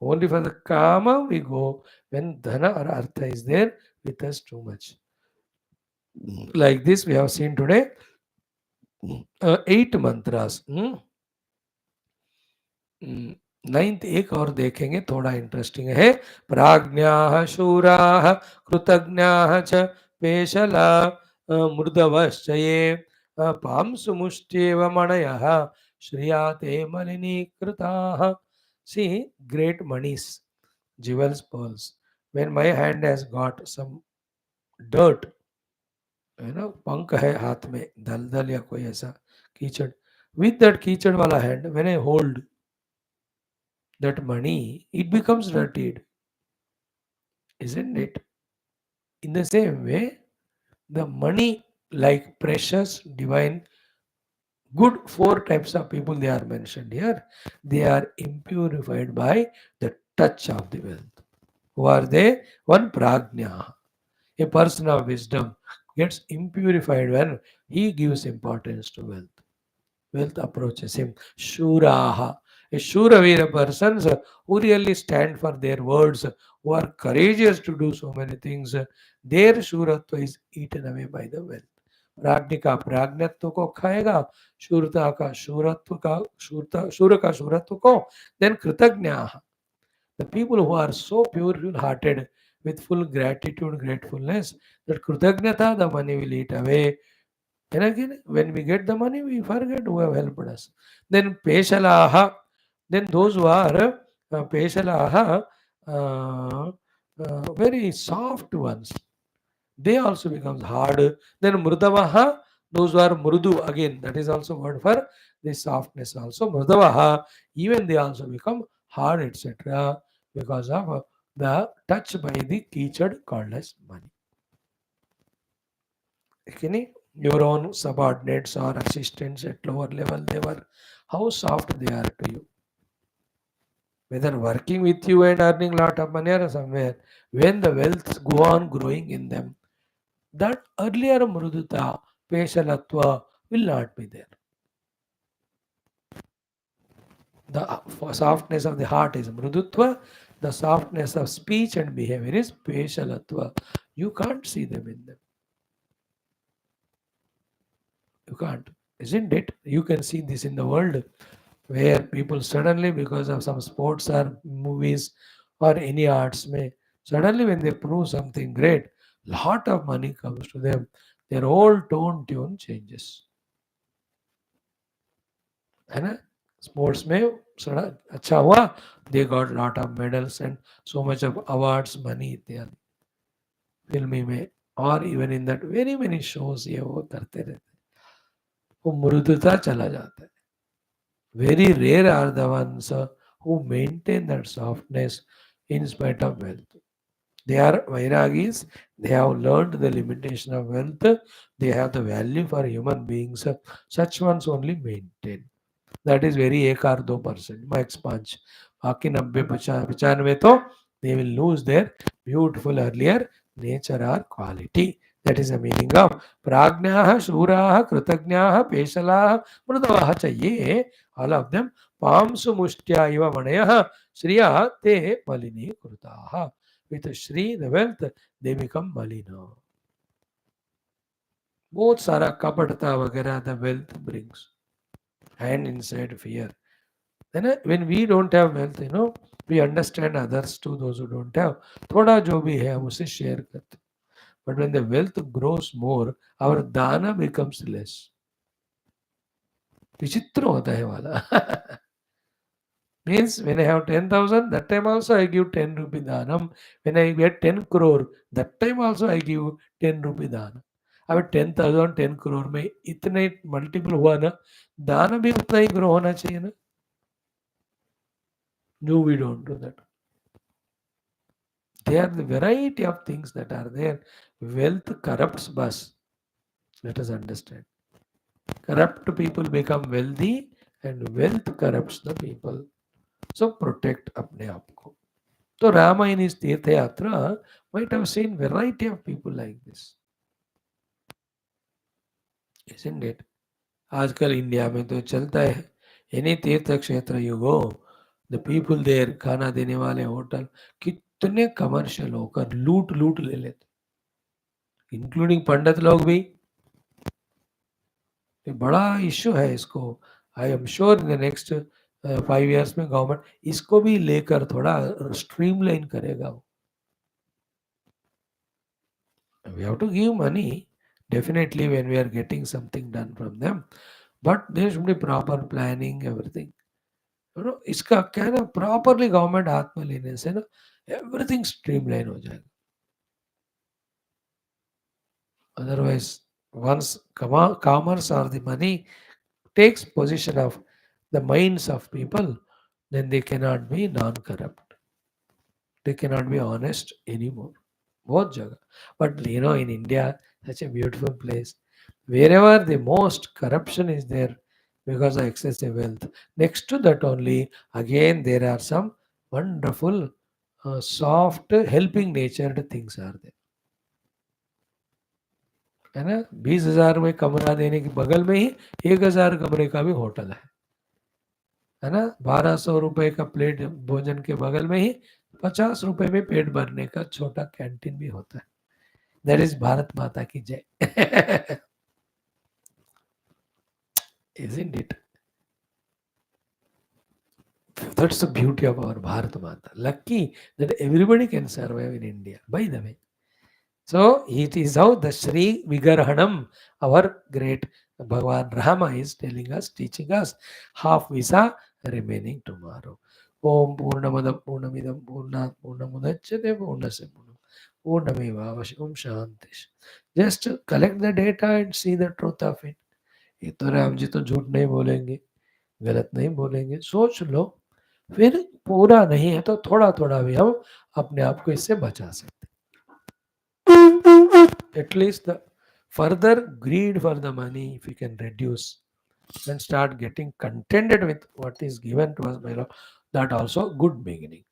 Only for the kama we go when dhana or artha is there with us too much. Like this, we have seen today 8 mantras. Ninth एक और देखेंगे थोड़ा interesting है प्राज्ञा शूरा कृतज्ञा च पेशला मृदवश्चये पांसुमुष्ट्येव मणयः श्रियाते मलिनीकृताः सी great मनीस jewels pearls when my hand has got some dirt पंख है हाथ में दलदल या कोई ऐसा कीचड़ with that कीचड़ वाला hand when I hold that money, it becomes dirtied, isn't it? In the same way, the money, like precious, divine, good four types of people they are mentioned here, they are impurified by the touch of the wealth. Who are they? One prajna, a person of wisdom, gets impurified when he gives importance to wealth. Wealth approaches him. Shuraha. A Shuravira persons who really stand for their words, who are courageous to do so many things, their Shuratva is eaten away by the wealth. प्राज्ञ का प्राज्ञत्व को खाएगा शूरता का शूरत्व का शूर का शूरत्व को then कृतज्ञ the people who are so pure hearted with full gratitude gratefulness that कृतज्ञता the money will eat away. And again, when we get the money, we forget who have helped us. Then Peshalaha, then those who are Peshalaha, very soft ones, they also becomes hard. Then Murdavaha, those who are Murdu, again, that is also word for the softness also. Murdavaha, even they also become hard, etc. because of the touch by the Kichad called as money. Okay? Your own subordinates or assistants at lower level, they were how soft they are to you. Whether working with you and earning lot of money or somewhere, when the wealth go on growing in them, that earlier mruduta, peshalatva will not be there. The softness of the heart is mrudutva, the softness of speech and behavior is peshalatva. You can't see them in them. You can't. Isn't it? You can see this in the world where people suddenly, because of some sports or movies or any arts, may suddenly when they prove something great, lot of money comes to them. Their whole tone tune changes. है ना? Sports में थोड़ा अच्छा हुआ, they got lot of medals and so much of awards, money इत्यादि. फिल्मी में और even in that very many shows ये वो करते रहते हैं. वो मृदुता चला जाता है. Very rare are the ones who maintain that softness in spite of wealth. They are Vairagis. They have learned the limitation of wealth. They have the value for human beings. Such ones only maintain. That is very 1 or 2% max punch. बाकी 90-95 तो they will lose their beautiful earlier nature or quality. That is the meaning of प्राज्ञाः शूराः कृतज्ञाः पेशलाः मृदवाः च ये, all of them पांसु मुष्ट्या इव मणयः श्रियः ते मलिनी कृताः. With Shri, the wealth, they become malina. बहुत सारा कपटता वगैरह the wealth brings, and inside fear. Then when we don't have wealth, we understand others too, those who don't have. थोड़ा जो भी है हम उसे share करते. But when the wealth grows more, our dana becomes less. विचित्र होता है वाला. Means when I have 10,000, that time also I give 10 rupee danam. When I get 10 crore, that time also I give 10 rupee दान. अब 10,000 10 crore में इतने multiple हुआ ना, दान भी उतना ही ग्रो होना चाहिए ना. No, we don't do that. There are the variety of things that are there. Wealth corrupts us. Let us understand. Corrupt people become wealthy and wealth corrupts the people. So protect अपने आप को. So Rama in his Tirtha Yatra might have seen variety of people like this. Isn't it? आजकल India में तो चलता है. Any तीर्थ क्षेत्र you go, the people there खाना देने वाले होटल कितने कमर्शियल होकर लूट लूट ले लेते, इंक्लूडिंग पंडित लोग भी. ये बड़ा इश्यू है इसको. I am sure in the next 5 years में गवर्नमेंट इसको भी लेकर थोड़ा स्ट्रीमलाइन करेगा. We have to give money definitely when we are getting something done from them, but there should be proper planning, everything. इसका क्या है ना, प्रॉपरली गवर्नमेंट हाथ में लेने से ना एवरीथिंग स्ट्रीमलाइन हो जाएगा. Otherwise, once commerce or the money takes possession of the minds of people, then they cannot be non-corrupt. They cannot be honest anymore. बहुत जगह. But in India, such a beautiful place, wherever the most corruption is there because of excessive wealth, next to that only, again there are some wonderful, soft, helping natured things are there. है ना? 20,000 में कमरा देने के बगल में ही 1,000 कमरे का भी होटल है ना? 1,200 रुपए का प्लेट भोजन के बगल में ही 50 रुपए में पेट भरने का छोटा कैंटीन भी होता है. दैट इज भारत माता की जय. Isn't it? That's the beauty of our Bharat Mata. Lucky that everybody can survive in India, by the way. So it is how the Sri Vigarhanam, our great Bhagavan Rama is telling us, teaching us, half visa remaining tomorrow. Om Purnamadam Purnamidam Purnat Purnamudachyate Purnasya Purnameva Vashum Shantish. Just collect the data and see the truth of it. ये तो राम जी तो झूठ नहीं बोलेंगे, गलत नहीं बोलेंगे. सोच लो, फिर पूरा नहीं है तो थोड़ा थोड़ा भी हम अपने आप को इससे बचा सकते. At least the further greed for the money, if we can reduce and start getting contented with what is given to us by Lord, that also good beginning.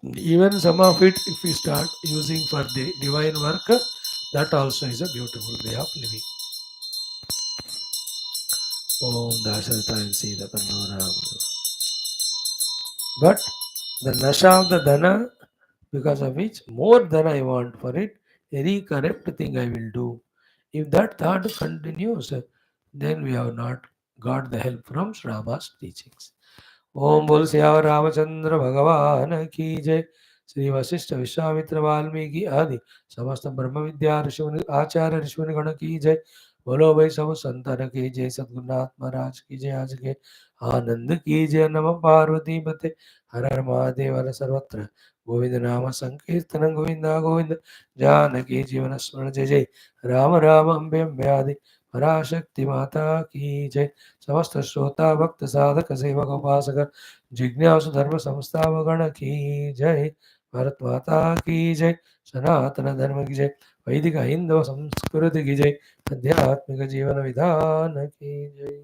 Even some of it, if we start using for the divine work, That also is a beautiful way of living. Om Dasharatha and Sita Tanora. But the nasha of the dana, because of which more than I want for it, any correct thing I will do. If that thought continues, then we have not got the help from Rama's teachings. ओम बोल सियावर रामचंद्र भगवान की जय। श्री वशिष्ठ विश्वामित्र वाल्मीकि आदि समस्त ब्रह्म विद्या ऋषि आचार्य ऋषि गण की जय। बोलो भाई सब संतन की जय, सद्गुरुनाथ महाराज की जय। आज के आनंद की जय। नम पार्वती पते हर हर महादेव हर सर्वत्र गोविंद नाम संकीर्तन गोविंदा गोविंद जानकी जीवन स्मरण जय जय राम राम अम्बे अम्बे आदि पराशक्ति माता की जय। समस्त श्रोता भक्त साधक सेवक उपासक जिज्ञासु धर्म संस्थापगण की जय। भारत माता की जय। सनातन धर्म की जय। वैदिक हिंदू संस्कृति की जय। आध्यात्मिक जीवन विधान की जय।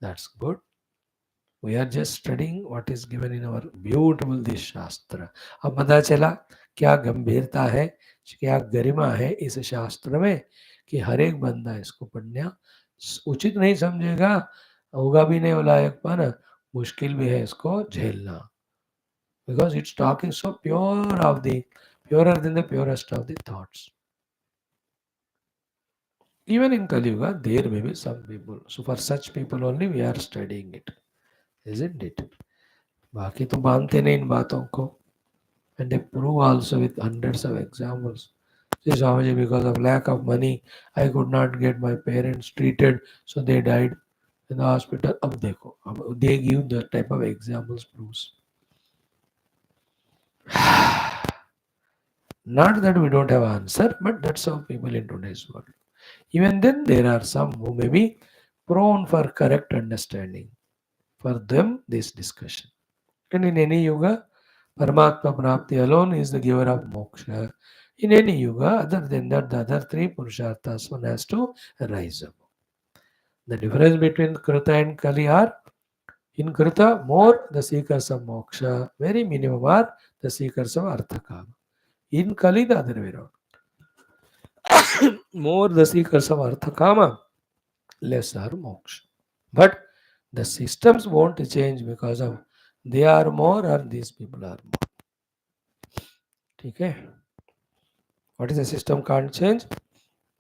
That's good. We are just studying what is given in our beautiful this शास्त्र. अब पता चला क्या गंभीरता है, क्या गरिमा है इस शास्त्र में, कि हर एक बंदा इसको पढ़ना उचित नहीं समझेगा, होगा भी नहीं वो लायकपन, मुश्किल भी है इसको झेलना. Because it's talking so pure of the purer than the purest of the thoughts. Even in Kali Yuga, there may be some people. So for such people only we are studying it, isn't it? बाकी तो मानते नहीं इन बातों को. And they prove also with hundreds of examples. See, Swamiji, because of lack of money, I could not get my parents treated, so they died in the hospital. अब देखो, अब they give the type of examples proofs. Not that we don't have answer, but that's how people in today's world. Even then, there are some who may be prone for correct understanding. For them, this discussion. And in any yuga, Paramatma Prapti alone is the giver of moksha. In any yuga, other than that, the other three Purusharthas, one has to rise up. The difference between Krita and Kali are, in Krita, more the seekers of moksha, very minimum are the seekers of Arthakama. In Kali, the other way around. More the seekers of Arthakama, less are moksha. But the systems won't change because of they are more or these people are more. Okay? What is the system can't change?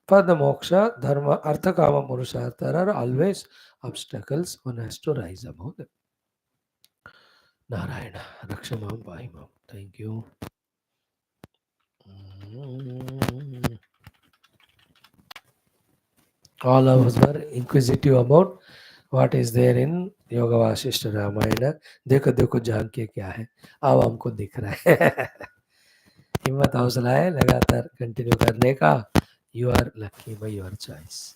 For the moksha, dharma, artha, kama, purushartha, there are always obstacles. One has to rise above them. Narayana, Rakshamam, Vahimam. Thank you. All of us were inquisitive about what is there in Yoga Vaashishtha Ramayana. देखो देखो जान के क्या है, अब हमको दिख रहा है. हिम्मत हौसला है लगातार कंटिन्यू करने का. You are lucky by your choice.